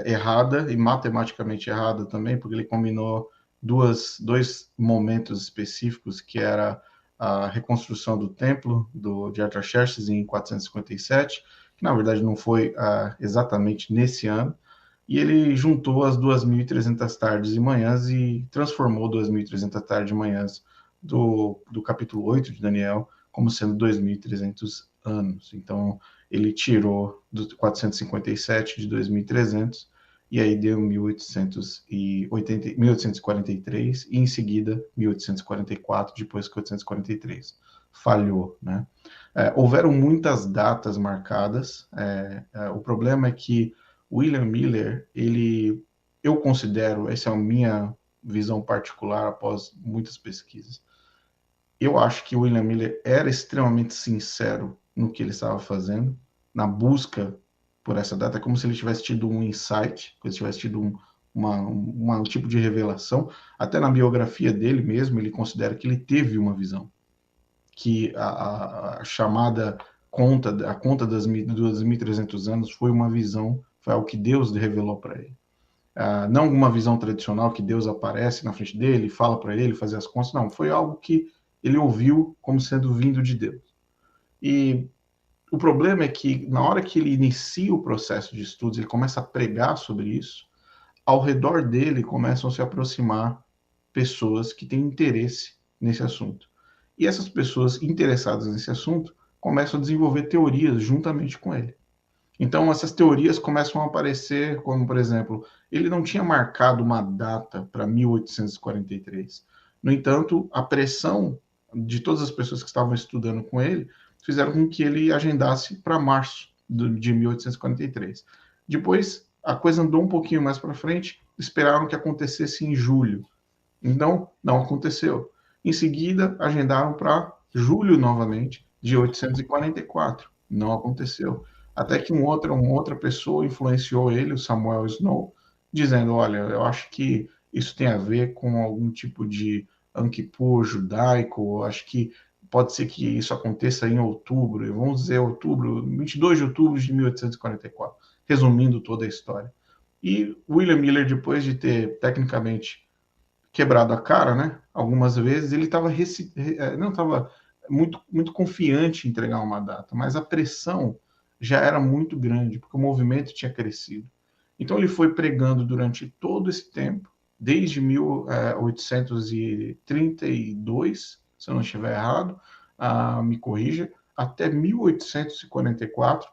errada e matematicamente errada também, porque ele combinou dois momentos específicos, que era a reconstrução do templo de Artaxerxes em 457, que na verdade não foi exatamente nesse ano, e ele juntou as 2.300 tardes e manhãs e transformou 2.300 tardes e manhãs do capítulo 8 de Daniel como sendo 2.300 anos. Então, ele tirou do 457 de 2.300 e aí deu 1843 e em seguida 1844, depois que 843 falhou, né? Houveram muitas datas marcadas. O problema é que William Miller, eu considero, essa é a minha visão particular após muitas pesquisas, eu acho que o William Miller era extremamente sincero no que ele estava fazendo, na busca por essa data, como se ele tivesse tido um insight, como se tivesse tido um tipo de revelação. Até na biografia dele mesmo, ele considera que ele teve uma visão, que a chamada conta dos 2.300 anos foi uma visão, foi algo que Deus revelou para ele. Não uma visão tradicional que Deus aparece na frente dele, fala para ele fazer as contas, não, foi algo que ele ouviu como sendo vindo de Deus. E O problema é que, na hora que ele inicia o processo de estudos, ele começa a pregar sobre isso, ao redor dele começam a se aproximar pessoas que têm interesse nesse assunto. E essas pessoas interessadas nesse assunto começam a desenvolver teorias juntamente com ele. Então, essas teorias começam a aparecer, como, por exemplo, ele não tinha marcado uma data para 1843. No entanto, a pressão de todas as pessoas que estavam estudando com ele fizeram com que ele agendasse para março de 1843. Depois, a coisa andou um pouquinho mais para frente, esperaram que acontecesse em julho. Então, não aconteceu. Em seguida, agendaram para julho novamente, de 844. Não aconteceu. Até que uma outra pessoa influenciou ele, o Samuel Snow, dizendo: olha, eu acho que isso tem a ver com algum tipo de Anquippur judaico, acho que pode ser que isso aconteça em outubro, vamos dizer outubro, 22 de outubro de 1844, resumindo toda a história. E William Miller, depois de ter tecnicamente quebrado a cara, né? Algumas vezes ele estava não estava muito confiante em entregar uma data, mas a pressão já era muito grande porque o movimento tinha crescido. Então ele foi pregando durante todo esse tempo, desde 1832, se eu não estiver errado, me corrija, até 1844,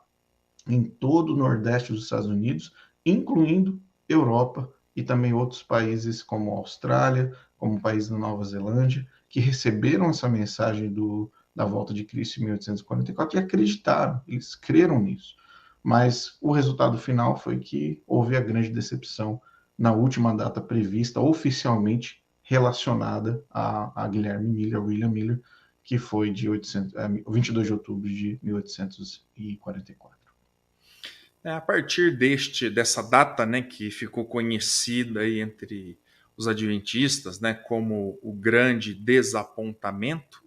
em todo o Nordeste dos Estados Unidos, incluindo Europa e também outros países como a Austrália, como o país da Nova Zelândia, que receberam essa mensagem da volta de Cristo em 1844 e acreditaram, eles creram nisso. Mas o resultado final foi que houve a grande decepção na última data prevista, oficialmente relacionada a Guilherme Miller, William Miller, que foi de 22 de outubro de 1844. A partir dessa data, né, que ficou conhecida aí entre os adventistas, né, como o grande desapontamento,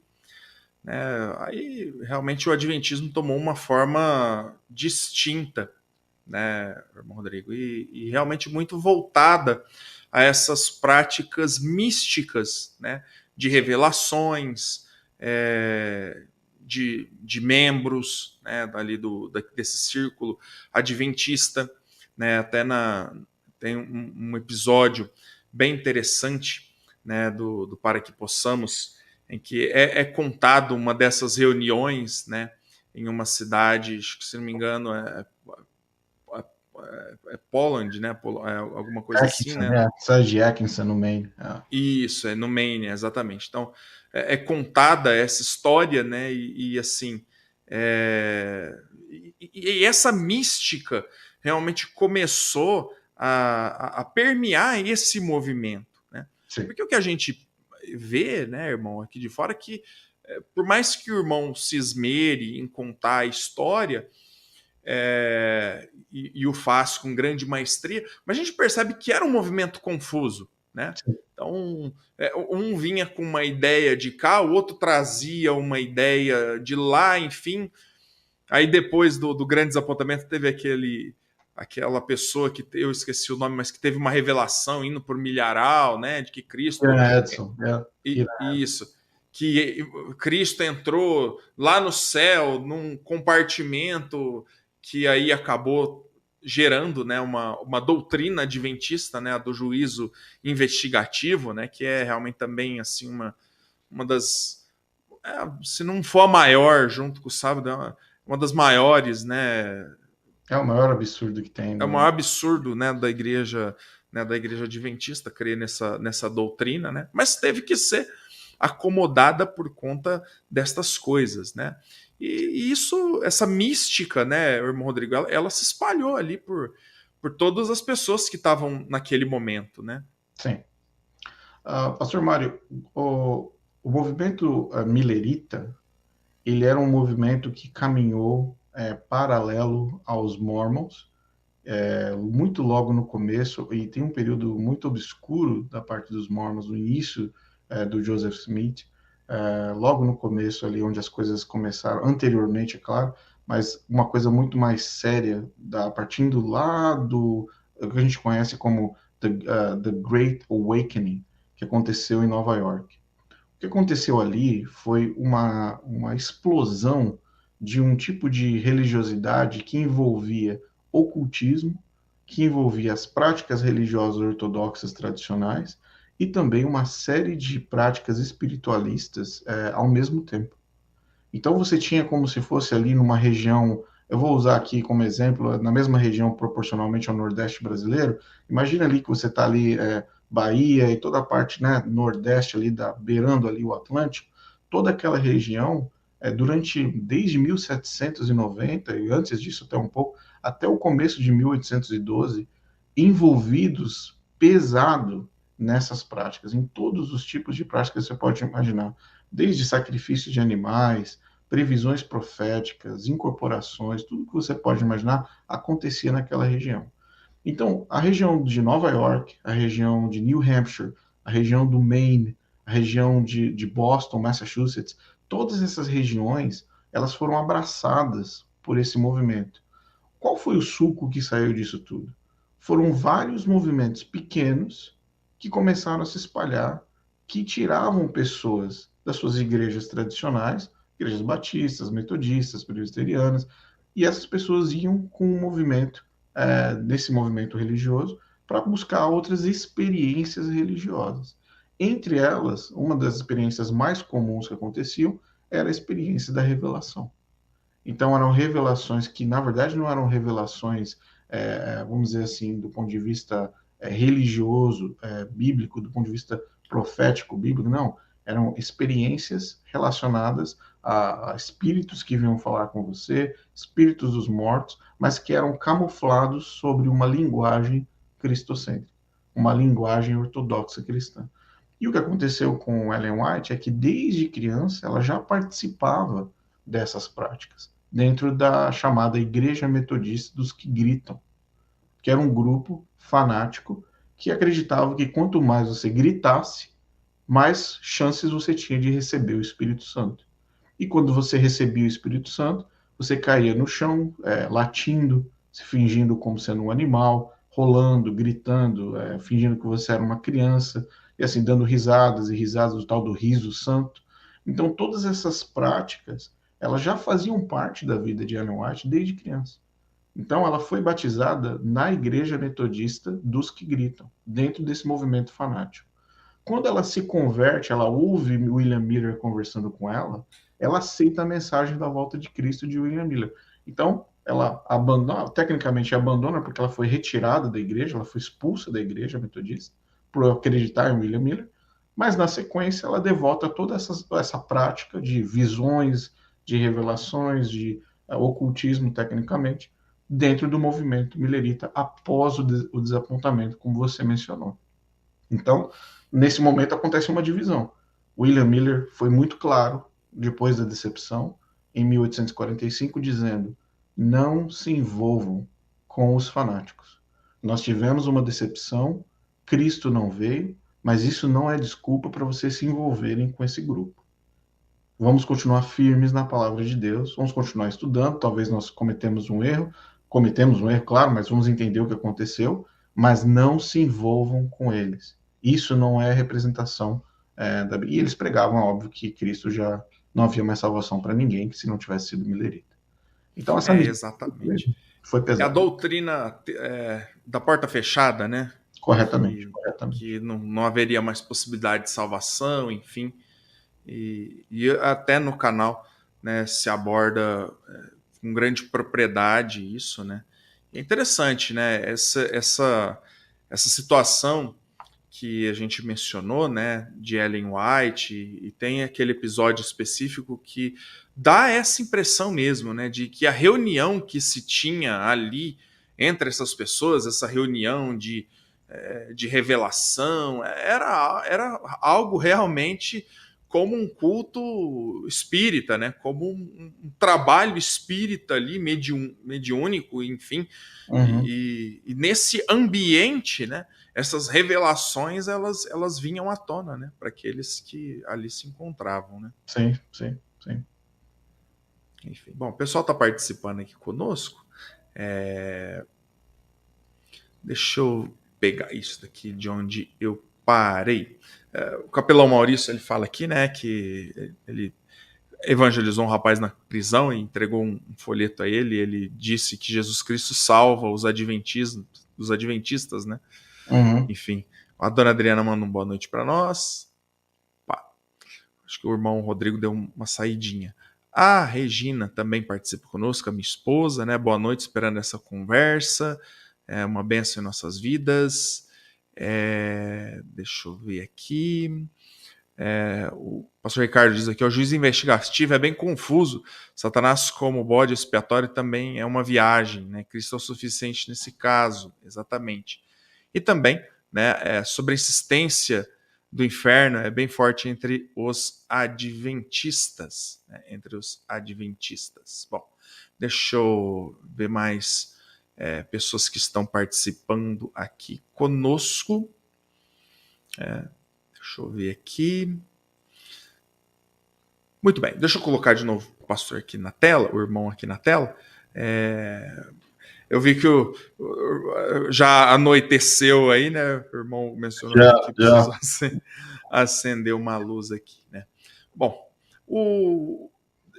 né, aí realmente o adventismo tomou uma forma distinta, né, irmão Rodrigo, e realmente muito voltada a essas práticas místicas, né, de revelações, de membros, né, desse círculo adventista, né, tem um episódio bem interessante, né, do Para Que Possamos, em que é contado uma dessas reuniões, né, em uma cidade, se não me engano, Poland, né, alguma coisa assim, Atkinson, né? cidade de Atkinson, no Maine. Isso, é no Maine, exatamente. Então, é contada essa história, né? E assim, e essa mística realmente começou a permear esse movimento, né? Sim. Porque o que a gente vê, né, irmão, aqui de fora, que por mais que o irmão se esmere em contar a história, e o faz com grande maestria, mas a gente percebe que era um movimento confuso, né? Então, um vinha com uma ideia de cá, o outro trazia uma ideia de lá, enfim. Aí depois do grande desapontamento teve aquela pessoa que eu esqueci o nome, mas que teve uma revelação indo por milharal, né? De que Cristo. Edson, Isso. Que Cristo entrou lá no céu, num compartimento que aí acabou gerando, né, uma doutrina adventista, né, do juízo investigativo, né, que é realmente também assim uma das, se não for a maior, junto com o sábado, uma das maiores, né? É o maior absurdo que tem. É o maior absurdo, né, da igreja adventista crer nessa doutrina, né? Mas teve que ser acomodada por conta destas coisas, né? E isso, essa mística, né, irmão Rodrigo, ela se espalhou ali por todas as pessoas que estavam naquele momento, né? Sim. Pastor Mário, o movimento millerita, ele era um movimento que caminhou paralelo aos Mormons, muito logo no começo, e tem um período muito obscuro da parte dos Mormons, no início do Joseph Smith, logo no começo ali, onde as coisas começaram, anteriormente, é claro, mas uma coisa muito mais séria, partindo lá do que a gente conhece como The Great Awakening, que aconteceu em Nova York. O que aconteceu ali foi uma explosão de um tipo de religiosidade que envolvia ocultismo, que envolvia as práticas religiosas ortodoxas tradicionais e também uma série de práticas espiritualistas ao mesmo tempo. Então você tinha como se fosse ali numa região, eu vou usar aqui como exemplo, na mesma região proporcionalmente ao Nordeste brasileiro, imagina ali que você está ali, Bahia e toda a parte, né, Nordeste ali, beirando ali o Atlântico, toda aquela região, desde 1790 e antes disso até um pouco, até o começo de 1812, envolvidos pesado nessas práticas, em todos os tipos de práticas que você pode imaginar, desde sacrifício de animais, previsões proféticas, incorporações, tudo que você pode imaginar acontecia naquela região. Então, a região de Nova York, a região de New Hampshire, a região do Maine, a região de Boston, Massachusetts, todas essas regiões, elas foram abraçadas por esse movimento. Qual foi o suco que saiu disso tudo? Foram vários movimentos pequenos que começaram a se espalhar, que tiravam pessoas das suas igrejas tradicionais, igrejas batistas, metodistas, presbiterianas, e essas pessoas iam com um movimento, desse movimento religioso, para buscar outras experiências religiosas. Entre elas, uma das experiências mais comuns que aconteciam era a experiência da revelação. Então, eram revelações que, na verdade, não eram revelações, vamos dizer assim, do ponto de vista religioso, bíblico, do ponto de vista profético, bíblico, não. Eram experiências relacionadas a espíritos que vinham falar com você, espíritos dos mortos, mas que eram camuflados sobre uma linguagem cristocêntrica, uma linguagem ortodoxa cristã. E o que aconteceu com Ellen White é que, desde criança, ela já participava dessas práticas, dentro da chamada Igreja Metodista dos que Gritam, que era um grupo fanático que acreditava que quanto mais você gritasse, mais chances você tinha de receber o Espírito Santo. E quando você recebia o Espírito Santo, você caía no chão, latindo, se fingindo como sendo um animal, rolando, gritando, fingindo que você era uma criança, e assim, dando risadas e risadas, o tal do riso santo. Então, todas essas práticas, elas já faziam parte da vida de Ellen White desde criança. Então, ela foi batizada na Igreja Metodista dos que Gritam, dentro desse movimento fanático. Quando ela se converte, ela ouve William Miller conversando com ela aceita a mensagem da volta de Cristo de William Miller. Então, ela abandona, tecnicamente abandona, porque ela foi retirada da igreja, ela foi expulsa da igreja metodista, por acreditar em William Miller, mas na sequência ela devota toda essa prática de visões, de revelações, de ocultismo, tecnicamente, dentro do movimento millerita após o desapontamento, como você mencionou. Então, nesse momento acontece uma divisão. William Miller foi muito claro, depois da decepção, em 1845, dizendo: não se envolvam com os fanáticos. Nós tivemos uma decepção, Cristo não veio, mas isso não é desculpa para vocês se envolverem com esse grupo. Vamos continuar firmes na palavra de Deus, vamos continuar estudando, talvez nós cometemos um erro, claro, mas vamos entender o que aconteceu, mas não se envolvam com eles. Isso não é representação da Bíblia. E eles pregavam, óbvio, que Cristo já não havia mais salvação para ninguém, que se não tivesse sido milerita. Então, essa exatamente. foi pesada. É a doutrina da porta fechada, né? Corretamente. Que não haveria mais possibilidade de salvação, enfim. E até no canal, né, se aborda com grande propriedade isso, né? É interessante, né? Essa situação que a gente mencionou, né, de Ellen White, e tem aquele episódio específico que dá essa impressão mesmo, né, de que a reunião que se tinha ali entre essas pessoas, essa reunião de revelação, era algo realmente como um culto espírita, né, como um trabalho espírita ali, mediúnico, enfim, e nesse ambiente, né, essas revelações elas vinham à tona, né, para aqueles que ali se encontravam, né? Sim. Enfim, bom, o pessoal está participando aqui conosco. Deixa eu pegar isso daqui de onde eu parei. O capelão Maurício, ele fala aqui, né, que ele evangelizou um rapaz na prisão e entregou um folheto a ele. Ele disse que Jesus Cristo salva os adventistas, né? Uhum. Enfim, a dona Adriana manda uma boa noite para nós. Pá. Acho que o irmão Rodrigo deu uma saidinha. A Regina também participa conosco, a minha esposa, né? Boa noite, esperando essa conversa. É uma bênção em nossas vidas. Deixa eu ver aqui. O pastor Ricardo diz aqui: o juiz investigativo é bem confuso. Satanás, como bode expiatório, também é uma viagem, né? Cristo é o suficiente nesse caso, exatamente. E também, né, sobre a insistência do inferno é bem forte entre os adventistas. Né, entre os adventistas. Bom, deixa eu ver mais pessoas que estão participando aqui conosco. Deixa eu ver aqui. Muito bem, deixa eu colocar de novo o pastor aqui na tela, o irmão aqui na tela. Eu vi que já anoiteceu aí, né? O irmão mencionou que precisa acender uma luz aqui, né? Bom,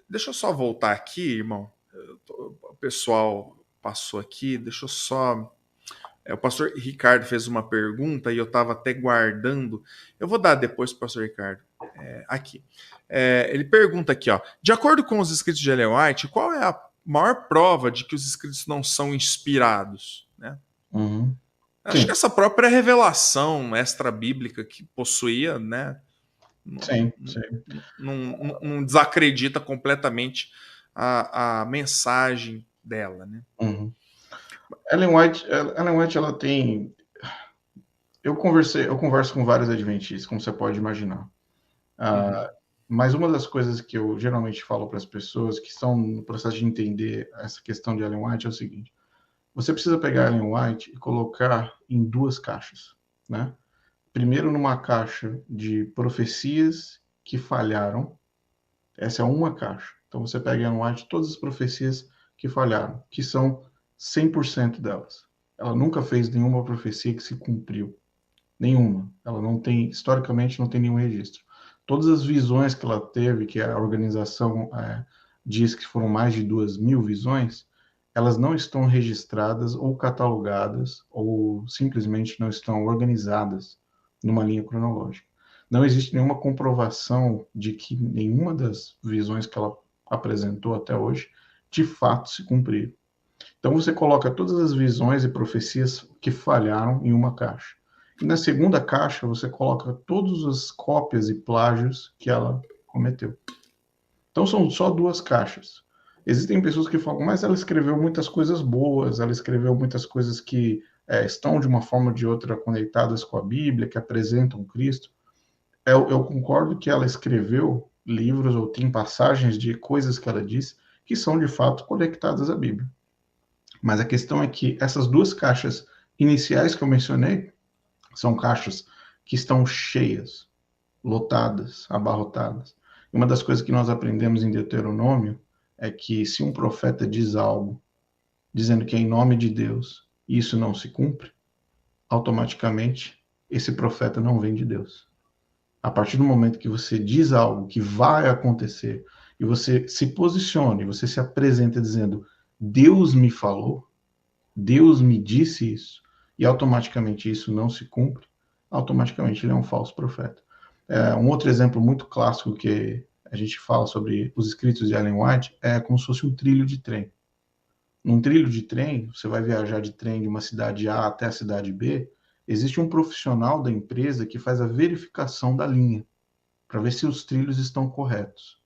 deixa eu só voltar aqui, irmão. O pessoal passou aqui, deixa eu só... O pastor Ricardo fez uma pergunta e eu estava até guardando. Eu vou dar depois para o pastor Ricardo. Aqui. Ele pergunta aqui, ó. De acordo com os escritos de Ellen White, qual é a maior prova de que os escritos não são inspirados? Né? Uhum. Acho que essa própria revelação extra-bíblica que possuía, né? Não desacredita completamente a mensagem dela, né? Uhum. Ellen White, ela tem... Eu converso com vários adventistas, como você pode imaginar. Mas uma das coisas que eu geralmente falo para as pessoas que estão no processo de entender essa questão de Ellen White é o seguinte: você precisa pegar Ellen White e colocar em duas caixas, né? Primeiro, numa caixa de profecias que falharam. Essa é uma caixa. Então você pega Ellen White, todas as profecias que falharam, que são 100% delas. Ela nunca fez nenhuma profecia que se cumpriu. Nenhuma. Ela não tem, historicamente, não tem nenhum registro. Todas as visões que ela teve, que a organização diz que foram mais de 2.000 visões, elas não estão registradas ou catalogadas ou simplesmente não estão organizadas numa linha cronológica. Não existe nenhuma comprovação de que nenhuma das visões que ela apresentou até hoje de fato se cumpriram. Então você coloca todas as visões e profecias que falharam em uma caixa. E na segunda caixa você coloca todas as cópias e plágios que ela cometeu. Então são só duas caixas. Existem pessoas que falam, mas ela escreveu muitas coisas boas, ela escreveu muitas coisas que estão de uma forma ou de outra conectadas com a Bíblia, que apresentam Cristo. Eu concordo que ela escreveu livros ou tem passagens de coisas que ela diz que são de fato conectadas à Bíblia. Mas a questão é que essas duas caixas iniciais que eu mencionei são caixas que estão cheias, lotadas, abarrotadas. E uma das coisas que nós aprendemos em Deuteronômio é que se um profeta diz algo, dizendo que é em nome de Deus, e isso não se cumpre, automaticamente esse profeta não vem de Deus. A partir do momento que você diz algo que vai acontecer, e você se posiciona, e você se apresenta dizendo, Deus me falou, Deus me disse isso, e automaticamente isso não se cumpre, automaticamente ele é um falso profeta. Um outro exemplo muito clássico que a gente fala sobre os escritos de Ellen White é como se fosse um trilho de trem. Num trilho de trem, você vai viajar de trem de uma cidade A até a cidade B, existe um profissional da empresa que faz a verificação da linha, para ver se os trilhos estão corretos.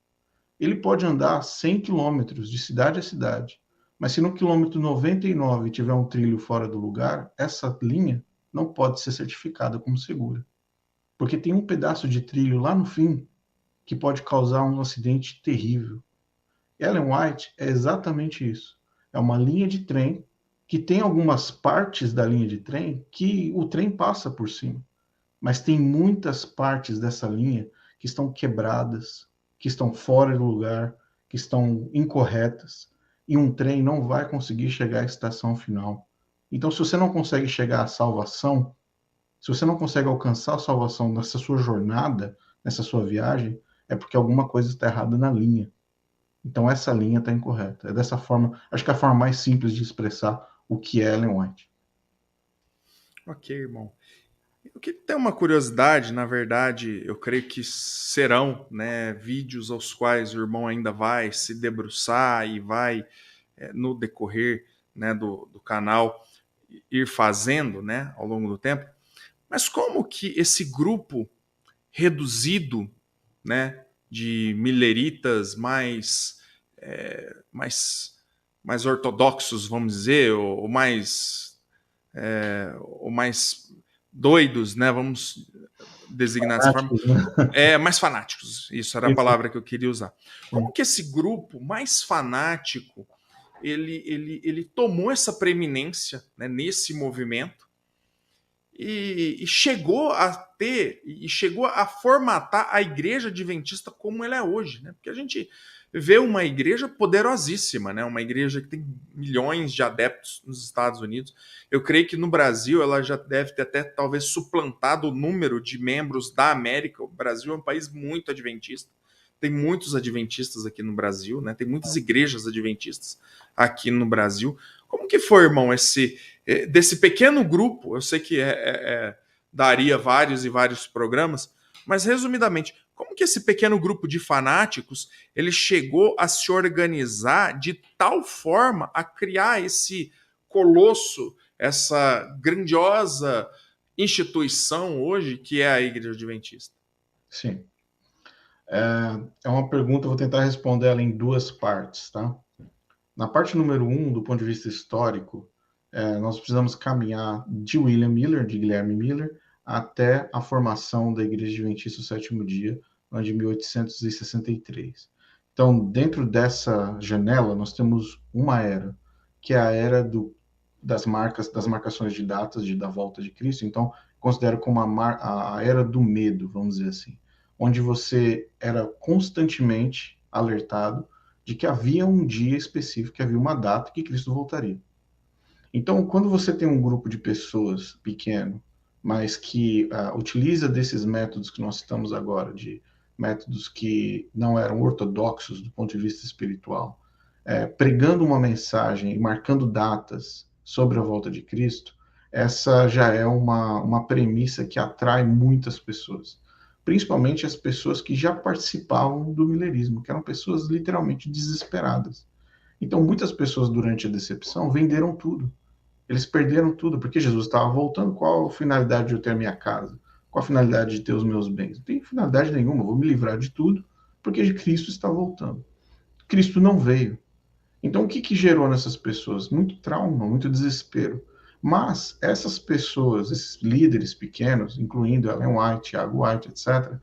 Ele pode andar 100 quilômetros de cidade a cidade, mas se no quilômetro 99 tiver um trilho fora do lugar, essa linha não pode ser certificada como segura. Porque tem um pedaço de trilho lá no fim que pode causar um acidente terrível. Ellen White é exatamente isso. É uma linha de trem que tem algumas partes da linha de trem que o trem passa por cima. Mas tem muitas partes dessa linha que estão quebradas, que estão fora do lugar, que estão incorretas. E um trem não vai conseguir chegar à estação final. Então, se você não consegue chegar à salvação, se você não consegue alcançar a salvação nessa sua jornada, nessa sua viagem, é porque alguma coisa está errada na linha. Então essa linha está incorreta. É dessa forma, acho que é a forma mais simples de expressar o que é Ellen White. Ok, irmão. O que tem uma curiosidade, na verdade, eu creio que serão, né, vídeos aos quais o irmão ainda vai se debruçar e vai, no decorrer, né, do canal, ir fazendo, né, ao longo do tempo. Mas como que esse grupo reduzido, né, de mileritas mais ortodoxos, vamos dizer, ou mais doidos, né, vamos designar dessa forma, mais fanáticos, isso era a palavra que eu queria usar. Como que esse grupo mais fanático, ele tomou essa preeminência, né, nesse movimento, e chegou a formatar a igreja adventista como ela é hoje, né? Porque a gente vê uma igreja poderosíssima, né? Uma igreja que tem milhões de adeptos nos Estados Unidos. Eu creio que no Brasil ela já deve ter até talvez suplantado o número de membros da América. O Brasil é um país muito adventista. Tem muitos adventistas aqui no Brasil, né? Tem muitas igrejas adventistas aqui no Brasil. Como que foi, irmão, desse pequeno grupo? Eu sei que daria vários e vários programas, mas resumidamente, como que esse pequeno grupo de fanáticos ele chegou a se organizar de tal forma a criar esse colosso, essa grandiosa instituição hoje que é a Igreja Adventista? Sim. É uma pergunta, eu vou tentar responder ela em duas partes, tá? Na parte número 1, do ponto de vista histórico, nós precisamos caminhar de William Miller, de Guilherme Miller, até a formação da Igreja Adventista do Sétimo Dia, lá de 1863. Então, dentro dessa janela, nós temos uma era, que é a era das marcações de datas da volta de Cristo. Então, considero como a era do medo, vamos dizer assim, onde você era constantemente alertado de que havia um dia específico, que havia uma data que Cristo voltaria. Então, quando você tem um grupo de pessoas pequeno, mas que utiliza desses métodos que nós citamos agora, de métodos que não eram ortodoxos do ponto de vista espiritual, pregando uma mensagem e marcando datas sobre a volta de Cristo, essa já é uma premissa que atrai muitas pessoas. Principalmente as pessoas que já participavam do millerismo, que eram pessoas literalmente desesperadas. Então, muitas pessoas, durante a decepção, venderam tudo. Eles perderam tudo, porque Jesus estava voltando. Qual a finalidade de eu ter a minha casa? Qual a finalidade de ter os meus bens? Não tem finalidade nenhuma, eu vou me livrar de tudo, porque Cristo está voltando. Cristo não veio. Então, o que gerou nessas pessoas? Muito trauma, muito desespero. Mas essas pessoas, esses líderes pequenos, incluindo Ellen White, Thiago White, etc.,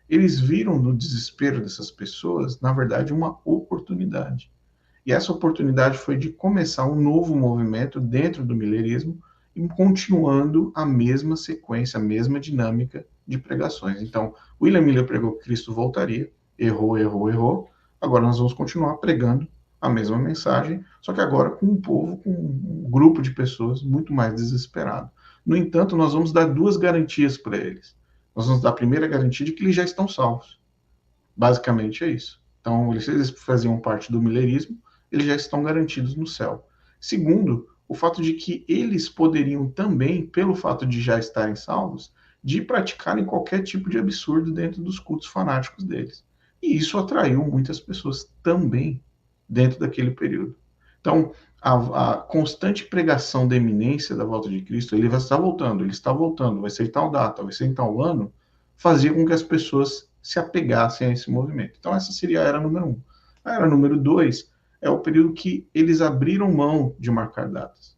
eles viram no desespero dessas pessoas, na verdade, uma oportunidade. E essa oportunidade foi de começar um novo movimento dentro do millerismo e continuando a mesma sequência, a mesma dinâmica de pregações. Então, William Miller pregou que Cristo voltaria, errou, errou, errou. Agora nós vamos continuar pregando a mesma mensagem, só que agora com um povo, com um grupo de pessoas muito mais desesperado. No entanto, nós vamos dar duas garantias para eles. Nós vamos dar a primeira garantia de que eles já estão salvos. Basicamente é isso. Então, eles faziam parte do millerismo, eles já estão garantidos no céu. Segundo, o fato de que eles poderiam também, pelo fato de já estarem salvos, de praticarem qualquer tipo de absurdo dentro dos cultos fanáticos deles. E isso atraiu muitas pessoas também dentro daquele período. Então, a constante pregação da eminência da volta de Cristo, ele vai estar voltando, ele está voltando, vai ser em tal data, vai ser em tal ano, fazia com que as pessoas se apegassem a esse movimento. Então, essa seria a era número 1. A era número 2 é o período que eles abriram mão de marcar datas.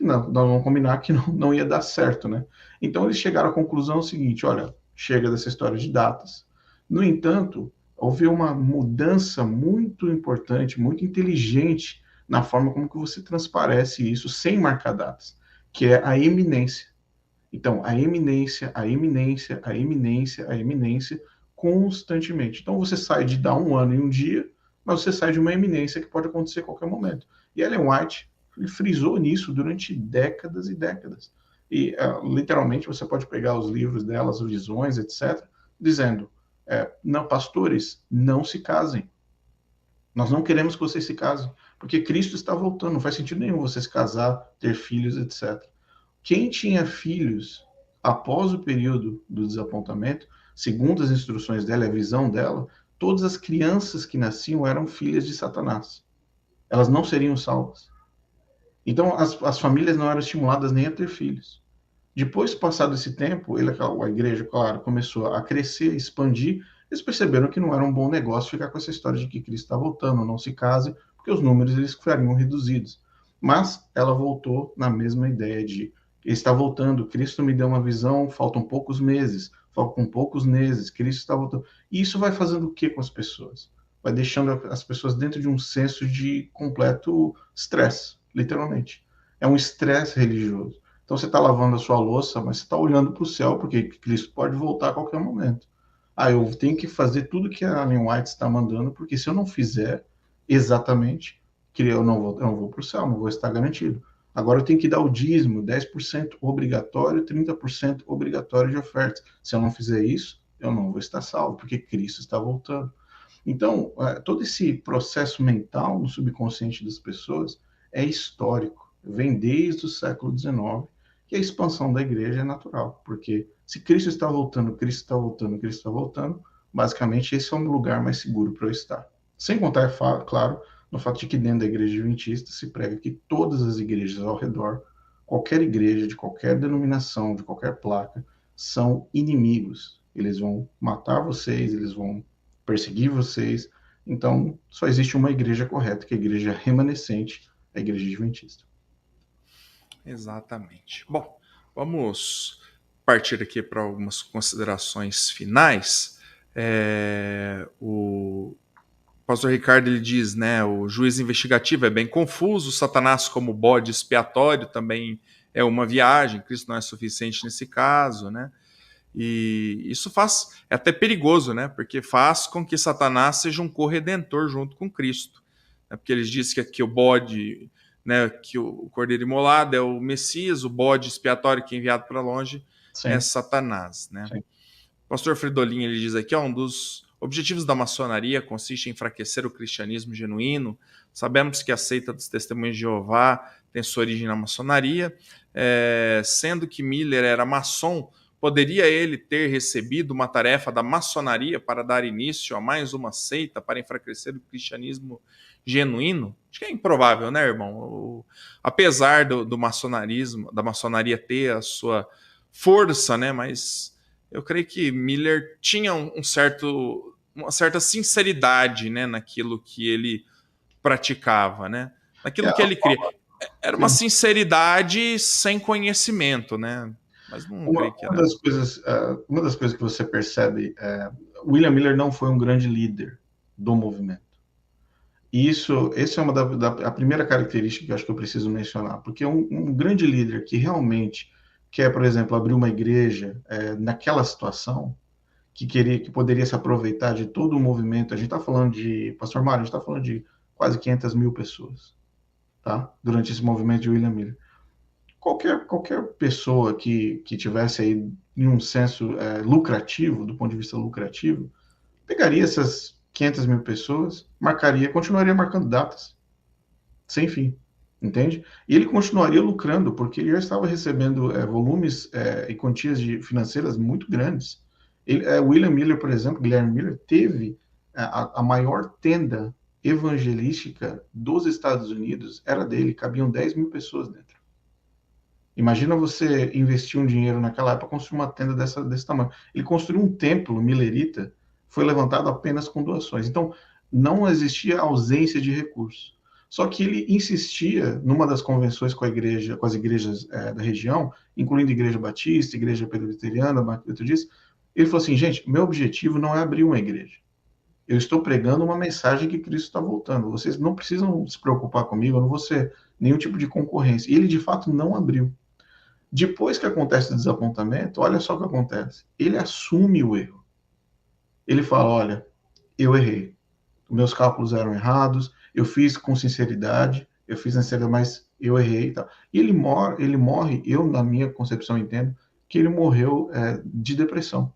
Nós vamos combinar que não ia dar certo, né? Então, eles chegaram à conclusão seguinte, olha, chega dessa história de datas. No entanto, houve uma mudança muito importante, muito inteligente na forma como que você transparece isso sem marcar datas, que é a eminência. Então, a eminência, a eminência, a eminência, a eminência, constantemente. Então, você sai de dar um ano em um dia, mas você sai de uma eminência que pode acontecer a qualquer momento. E Ellen White, ele frisou nisso durante décadas e décadas. E, literalmente, você pode pegar os livros dela, as visões, etc., dizendo, não, pastores, não se casem. Nós não queremos que vocês se casem, porque Cristo está voltando. Não faz sentido nenhum você se casar, ter filhos, etc. Quem tinha filhos após o período do desapontamento, segundo as instruções dela, a visão dela, todas as crianças que nasciam eram filhas de Satanás. Elas não seriam salvas. Então, as famílias não eram estimuladas nem a ter filhos. Depois, passado esse tempo, a igreja, claro, começou a crescer, a expandir. Eles perceberam que não era um bom negócio ficar com essa história de que Cristo está voltando, não se case, porque os números eles ficariam reduzidos. Mas ela voltou na mesma ideia de ele está voltando, Cristo me deu uma visão, faltam poucos meses, faltam poucos meses, Cristo está voltando. E isso vai fazendo o que com as pessoas? Vai deixando as pessoas dentro de um senso de completo estresse, literalmente. É um estresse religioso. Então você está lavando a sua louça, mas você está olhando para o céu, porque Cristo pode voltar a qualquer momento. Eu tenho que fazer tudo que a Ellen White está mandando, porque se eu não fizer exatamente, que eu não vou para o céu, não vou estar garantido. Agora eu tenho que dar o dízimo, 10% obrigatório, 30% obrigatório de ofertas. Se eu não fizer isso, eu não vou estar salvo, porque Cristo está voltando. Então, todo esse processo mental no subconsciente das pessoas é histórico, vem desde o século XIX, que a expansão da igreja é natural, porque se Cristo está voltando, Cristo está voltando, Cristo está voltando, basicamente esse é um lugar mais seguro para eu estar. Sem contar, claro, no fato de que dentro da igreja adventista se prega que todas as igrejas ao redor, qualquer igreja, de qualquer denominação, de qualquer placa, são inimigos. Eles vão matar vocês, eles vão perseguir vocês. Então, só existe uma igreja correta, que é a igreja remanescente, a igreja adventista. Exatamente. Bom, vamos partir aqui para algumas considerações finais. O pastor Ricardo ele diz, né, o juiz investigativo é bem confuso, Satanás como bode expiatório também é uma viagem, Cristo não é suficiente nesse caso, né? E isso é até perigoso, né? Porque faz com que Satanás seja um corredentor junto com Cristo, né? Porque eles dizem que aqui o bode, né, que o cordeiro imolado é o Messias, o bode expiatório que é enviado para longe é Satanás, né? Sim. O pastor Fridolin ele diz aqui, um dos objetivos da maçonaria consiste em enfraquecer o cristianismo genuíno. Sabemos que a seita dos testemunhos de Jeová tem sua origem na maçonaria, sendo que Miller era maçom, poderia ele ter recebido uma tarefa da maçonaria para dar início a mais uma seita para enfraquecer o cristianismo genuíno? Acho que é improvável, né, irmão? Apesar do maçonarismo, da maçonaria ter a sua força, né, mas eu creio que Miller tinha uma certa sinceridade, né, naquilo que ele praticava, né? Naquilo que ele cria. Era uma sinceridade sem conhecimento, né? Mas não creio que era. Uma das coisas que você percebe William Miller não foi um grande líder do movimento. E essa é a primeira característica que eu acho que eu preciso mencionar, porque um grande líder que realmente quer, por exemplo, abrir uma igreja naquela situação, que poderia se aproveitar de todo o movimento, a gente está falando Pastor Mário, a gente está falando de quase 500 mil pessoas, tá? Durante esse movimento de William Miller. Qualquer pessoa que tivesse aí em um senso lucrativo, do ponto de vista lucrativo, pegaria essas 500 mil pessoas, continuaria marcando datas, sem fim, entende? E ele continuaria lucrando, porque ele já estava recebendo volumes e quantias financeiras muito grandes. William Miller, por exemplo, Guilherme Miller, teve a maior tenda evangelística dos Estados Unidos, era dele, cabiam 10 mil pessoas dentro. Imagina você investir um dinheiro naquela época para construir uma tenda desse tamanho. Ele construiu um templo milerita, foi levantado apenas com doações. Então, não existia ausência de recursos. Só que ele insistia, numa das convenções com as igrejas da região, incluindo a Igreja Batista, Igreja Presbiteriana, Metodista, ele falou assim, gente, meu objetivo não é abrir uma igreja. Eu estou pregando uma mensagem que Cristo está voltando. Vocês não precisam se preocupar comigo, eu não vou ser nenhum tipo de concorrência. E ele, de fato, não abriu. Depois que acontece o desapontamento, olha só o que acontece. Ele assume o erro. Ele fala, olha, eu errei. Meus cálculos eram errados, eu fiz com sinceridade, mas eu errei e tal. E ele morre, eu, na minha concepção, entendo, que ele morreu de depressão.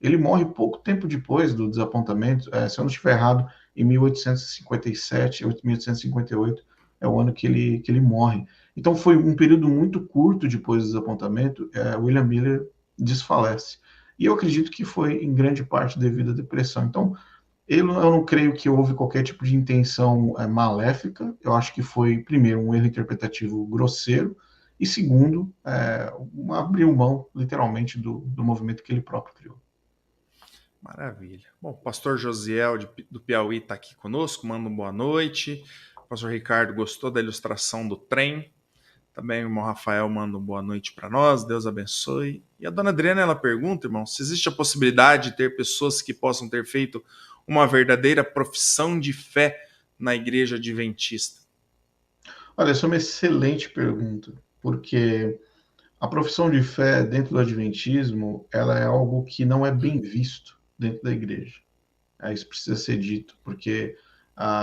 Ele morre pouco tempo depois do desapontamento, se eu não estiver errado, em 1857, 1858 é o ano que ele morre. Então foi um período muito curto depois do desapontamento, William Miller desfalece. E eu acredito que foi em grande parte devido à depressão. Então, eu não creio que houve qualquer tipo de intenção maléfica. Eu acho que foi, primeiro, um erro interpretativo grosseiro, e segundo, abriu mão, literalmente, do movimento que ele próprio criou. Maravilha. Bom, o pastor Josiel do Piauí está aqui conosco, manda uma boa noite. O pastor Ricardo gostou da ilustração do trem. Também o irmão Rafael manda uma boa noite para nós, Deus abençoe. E a dona Adriana, ela pergunta, irmão, se existe a possibilidade de ter pessoas que possam ter feito uma verdadeira profissão de fé na igreja adventista. Olha, essa é uma excelente pergunta, porque a profissão de fé dentro do adventismo, ela é algo que não é bem visto dentro da igreja. Isso precisa ser dito, porque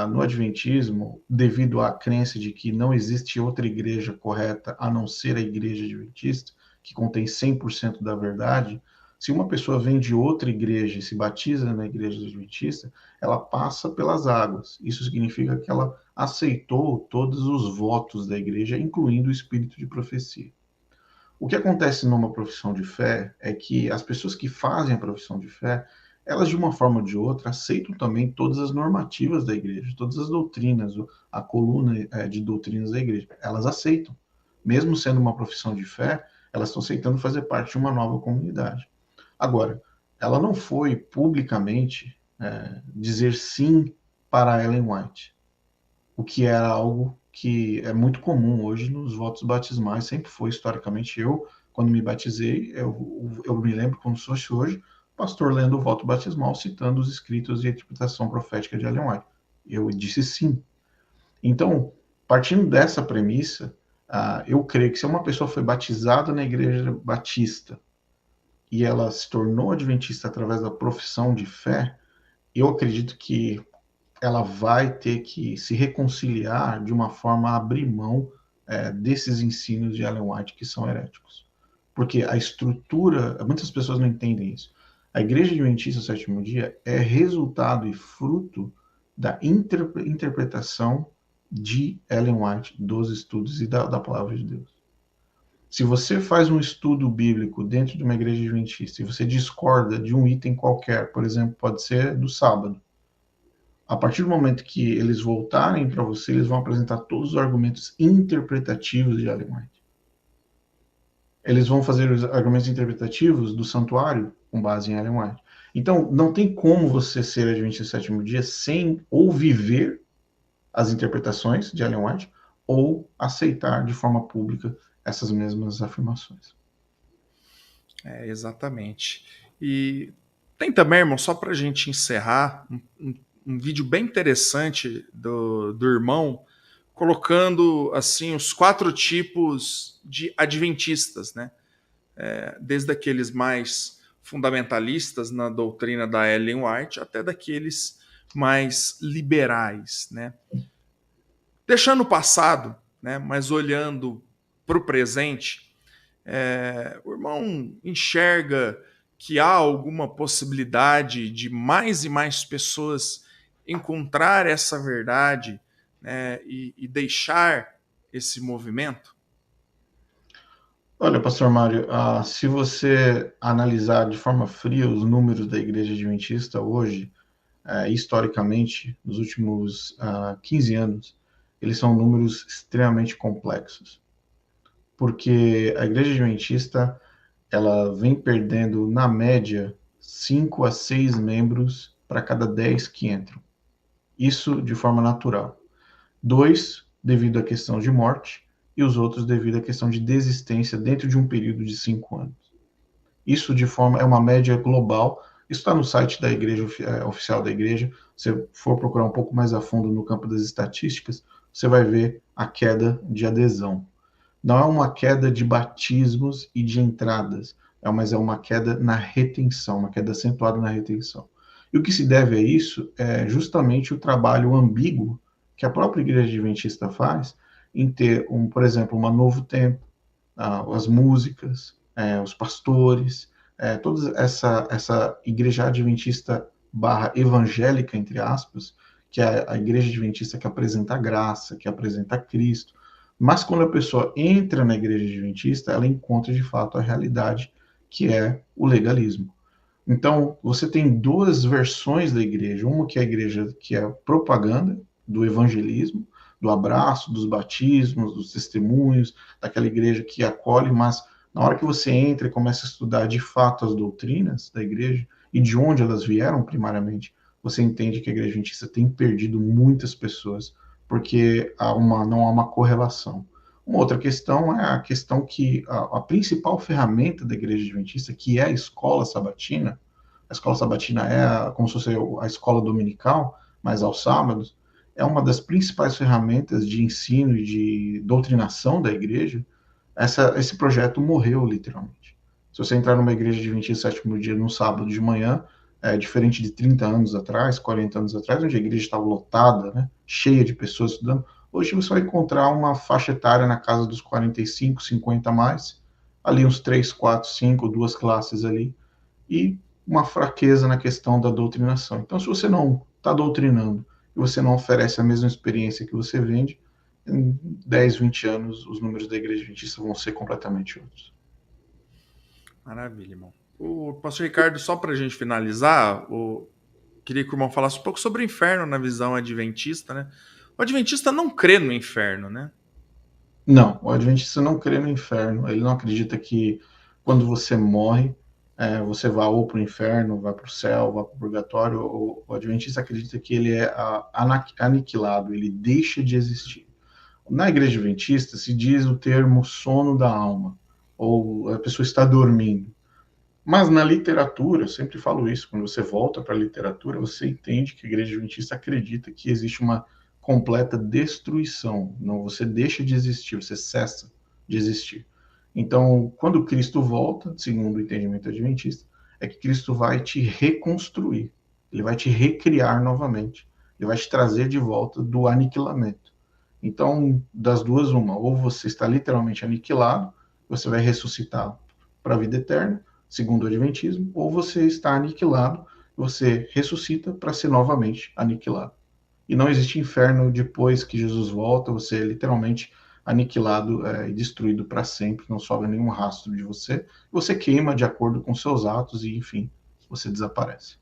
no adventismo, devido à crença de que não existe outra igreja correta a não ser a igreja adventista, que contém 100% da verdade, se uma pessoa vem de outra igreja e se batiza na igreja adventista, ela passa pelas águas. Isso significa que ela aceitou todos os votos da igreja, incluindo o espírito de profecia. O que acontece numa profissão de fé é que as pessoas que fazem a profissão de fé, elas de uma forma ou de outra aceitam também todas as normativas da igreja, todas as doutrinas, a coluna de doutrinas da igreja. Elas aceitam. Mesmo sendo uma profissão de fé, elas estão aceitando fazer parte de uma nova comunidade. Agora, ela não foi publicamente dizer sim para Ellen White, o que era algo que é muito comum hoje nos votos batismais, sempre foi historicamente. Quando me batizei, eu me lembro como se fosse hoje, o pastor lendo o voto batismal, citando os escritos e a interpretação profética de Ellen White. Eu disse sim. Então, partindo dessa premissa, eu creio que se uma pessoa foi batizada na igreja batista e ela se tornou adventista através da profissão de fé, eu acredito que ela vai ter que se reconciliar de uma forma a abrir mão desses ensinos de Ellen White que são heréticos. Porque a estrutura, muitas pessoas não entendem isso. A Igreja Adventista do Sétimo Dia é resultado e fruto da interpretação de Ellen White, dos estudos e da palavra de Deus. Se você faz um estudo bíblico dentro de uma igreja adventista e você discorda de um item qualquer, por exemplo, pode ser do sábado, a partir do momento que eles voltarem para você, eles vão apresentar todos os argumentos interpretativos de Ellen White. Eles vão fazer os argumentos interpretativos do santuário com base em Ellen White. Então, não tem como você ser adventista do sétimo dia sem ou viver as interpretações de Ellen White ou aceitar de forma pública essas mesmas afirmações. Exatamente. E tem também, irmão, só para a gente encerrar, um vídeo bem interessante do irmão colocando assim os 4 tipos de adventistas, né? Desde aqueles mais fundamentalistas na doutrina da Ellen White até daqueles mais liberais, né? Deixando o passado, né? Mas olhando para o presente, o irmão enxerga que há alguma possibilidade de mais e mais pessoas encontrar essa verdade, né, e deixar esse movimento? Olha, pastor Mário, se você analisar de forma fria os números da Igreja Adventista hoje, historicamente, nos últimos 15 anos, eles são números extremamente complexos. Porque a Igreja Adventista, ela vem perdendo, na média, 5 a 6 membros para cada 10 que entram. Isso de forma natural. 2, devido à questão de morte, e os outros devido à questão de desistência dentro de um período de 5 anos. Isso é uma média global. Isso está no site da igreja, oficial da igreja. Se você for procurar um pouco mais a fundo no campo das estatísticas, você vai ver a queda de adesão. Não é uma queda de batismos e de entradas, mas é uma queda na retenção, uma queda acentuada na retenção. E o que se deve a isso é justamente o trabalho ambíguo que a própria Igreja Adventista faz em ter, por exemplo, uma Novo Tempo, as músicas, os pastores, toda essa igreja adventista barra evangélica, entre aspas, que é a igreja adventista que apresenta a graça, que apresenta Cristo. Mas quando a pessoa entra na igreja adventista, ela encontra de fato a realidade, que é o legalismo. Então, você tem duas versões da igreja. Uma que é a igreja que é propaganda do evangelismo, do abraço, dos batismos, dos testemunhos, daquela igreja que acolhe, mas na hora que você entra e começa a estudar de fato as doutrinas da igreja e de onde elas vieram primariamente, você entende que a igreja adventista tem perdido muitas pessoas, porque não há uma correlação. Uma outra questão é a questão que a principal ferramenta da igreja adventista, que é a escola sabatina é como se fosse a escola dominical, mas aos sábados, é uma das principais ferramentas de ensino e de doutrinação da igreja. Esse projeto morreu, literalmente. Se você entrar numa igreja adventista sétimo dia no sábado de manhã, é diferente de 30 anos atrás, 40 anos atrás, onde a igreja estava lotada, né, cheia de pessoas estudando. Hoje você vai encontrar uma faixa etária na casa dos 45, 50 a mais, ali uns 3, 4, 5, duas classes ali, e uma fraqueza na questão da doutrinação. Então, se você não está doutrinando e você não oferece a mesma experiência que você vende, em 10, 20 anos, os números da igreja adventista vão ser completamente outros. Maravilha, irmão. O pastor Ricardo, só para a gente finalizar, queria que o irmão falasse um pouco sobre o inferno na visão adventista, né? O adventista não crê no inferno, né? Não, o adventista não crê no inferno. Ele não acredita que quando você morre, você vai ou para o inferno, vai para o céu, vai para o purgatório. O adventista acredita que ele é aniquilado, ele deixa de existir. Na igreja adventista se diz o termo sono da alma, ou a pessoa está dormindo. Mas na literatura, eu sempre falo isso, quando você volta para a literatura, você entende que a igreja adventista acredita que existe uma completa destruição. Não, você deixa de existir, você cessa de existir. Então, quando Cristo volta, segundo o entendimento adventista, é que Cristo vai te reconstruir, ele vai te recriar novamente, ele vai te trazer de volta do aniquilamento. Então, das duas, uma, ou você está literalmente aniquilado, você vai ressuscitar para a vida eterna, segundo o adventismo, ou você está aniquilado, você ressuscita para ser novamente aniquilado. E não existe inferno depois que Jesus volta, você é literalmente aniquilado e destruído para sempre, não sobra nenhum rastro de você, você queima de acordo com seus atos e, enfim, você desaparece.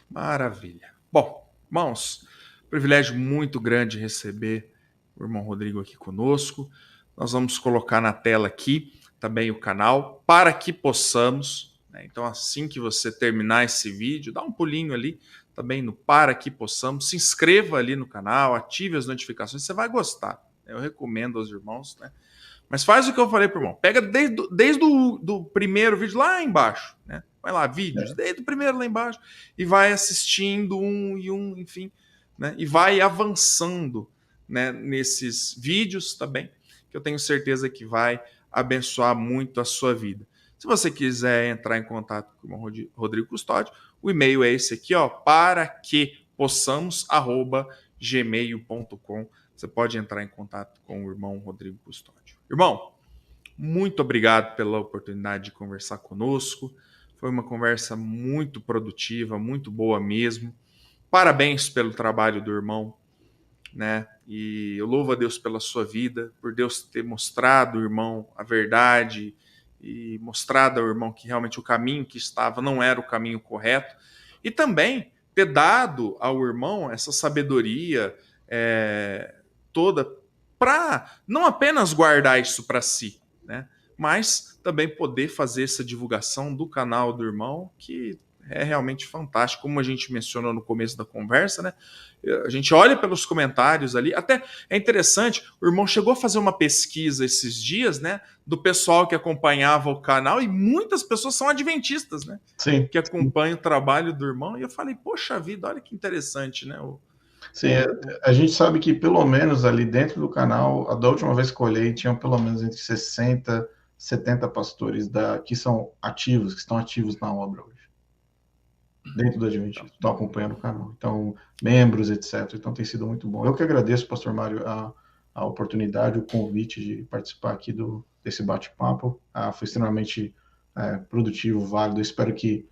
Maravilha. Bom, irmãos, privilégio muito grande receber o irmão Rodrigo aqui conosco. Nós vamos colocar na tela aqui também o canal para que possamos, né? Então, assim que você terminar esse vídeo, dá um pulinho ali também no para que possamos, se inscreva ali no canal, ative as notificações, você vai gostar. Eu recomendo aos irmãos, né? Mas faz o que eu falei pro irmão, pega desde o primeiro vídeo lá embaixo, né? Vai lá, vídeos, desde o primeiro lá embaixo, e vai assistindo um e um, enfim, né? E vai avançando, né, nesses vídeos também, que eu tenho certeza que vai abençoar muito a sua vida. Se você quiser entrar em contato com o irmão Rodrigo Custódio, o e-mail é esse aqui, ó, para que possamos, @gmail.com. Você pode entrar em contato com o irmão Rodrigo Custódio. Irmão, muito obrigado pela oportunidade de conversar conosco. Foi uma conversa muito produtiva, muito boa mesmo. Parabéns pelo trabalho do irmão, né? E eu louvo a Deus pela sua vida, por Deus ter mostrado ao irmão a verdade e mostrado ao irmão que realmente o caminho que estava não era o caminho correto, e também ter dado ao irmão essa sabedoria toda para não apenas guardar isso para si, né? Mas também poder fazer essa divulgação do canal do irmão, que é realmente fantástico, como a gente mencionou no começo da conversa, né? A gente olha pelos comentários ali, até é interessante, o irmão chegou a fazer uma pesquisa esses dias, né, do pessoal que acompanhava o canal, e muitas pessoas são adventistas, né? Sim. Que acompanham o trabalho do irmão, e eu falei, poxa vida, olha que interessante, né? Sim, a gente sabe que pelo menos ali dentro do canal, da última vez que eu olhei, tinham pelo menos entre 60 e 70 pastores que são ativos, que estão ativos na obra hoje. Dentro do Adventismo, estão acompanhando o canal. Então, membros, etc. Então, tem sido muito bom. Eu que agradeço, pastor Mário, a oportunidade, o convite de participar aqui desse bate-papo. Foi extremamente produtivo, válido. Eu espero que,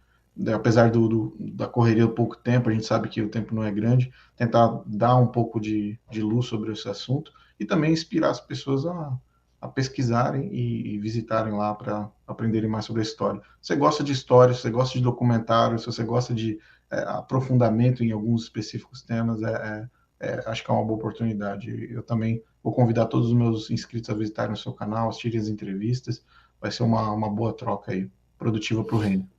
apesar da correria do pouco tempo, a gente sabe que o tempo não é grande, tentar dar um pouco de luz sobre esse assunto e também inspirar as pessoas a pesquisarem e visitarem lá para aprenderem mais sobre a história. Você gosta de história, se você gosta de documentários, se você gosta de aprofundamento em alguns específicos temas, acho que é uma boa oportunidade. Eu também vou convidar todos os meus inscritos a visitarem o seu canal, assistirem as entrevistas. Vai ser uma boa troca aí, produtiva para o reino.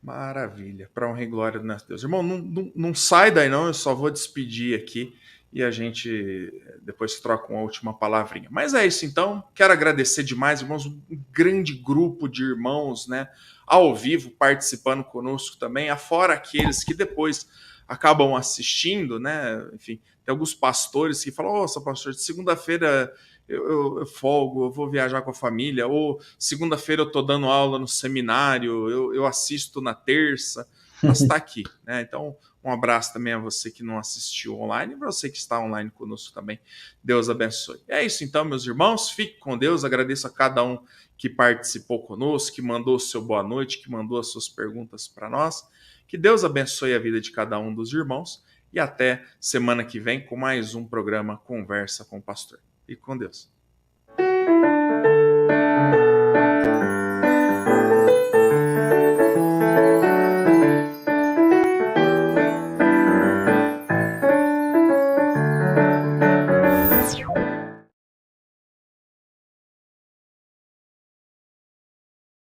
Maravilha, para honra e glória do nosso Deus. Irmão, não sai daí não, eu só vou despedir aqui e a gente depois troca uma última palavrinha. Mas é isso então, quero agradecer demais, irmãos, um grande grupo de irmãos, né, ao vivo, participando conosco também, afora aqueles que depois acabam assistindo, né, enfim, tem alguns pastores que falam, nossa, pastor, de segunda-feira eu folgo, eu vou viajar com a família, ou segunda-feira eu estou dando aula no seminário, eu assisto na terça, mas está aqui, né? Então, um abraço também a você que não assistiu online e para você que está online conosco também. Deus abençoe. É isso então, meus irmãos, fique com Deus, agradeço a cada um que participou conosco, que mandou o seu boa noite, que mandou as suas perguntas para nós. Que Deus abençoe a vida de cada um dos irmãos e até semana que vem com mais um programa Conversa com o Pastor. Fique com Deus.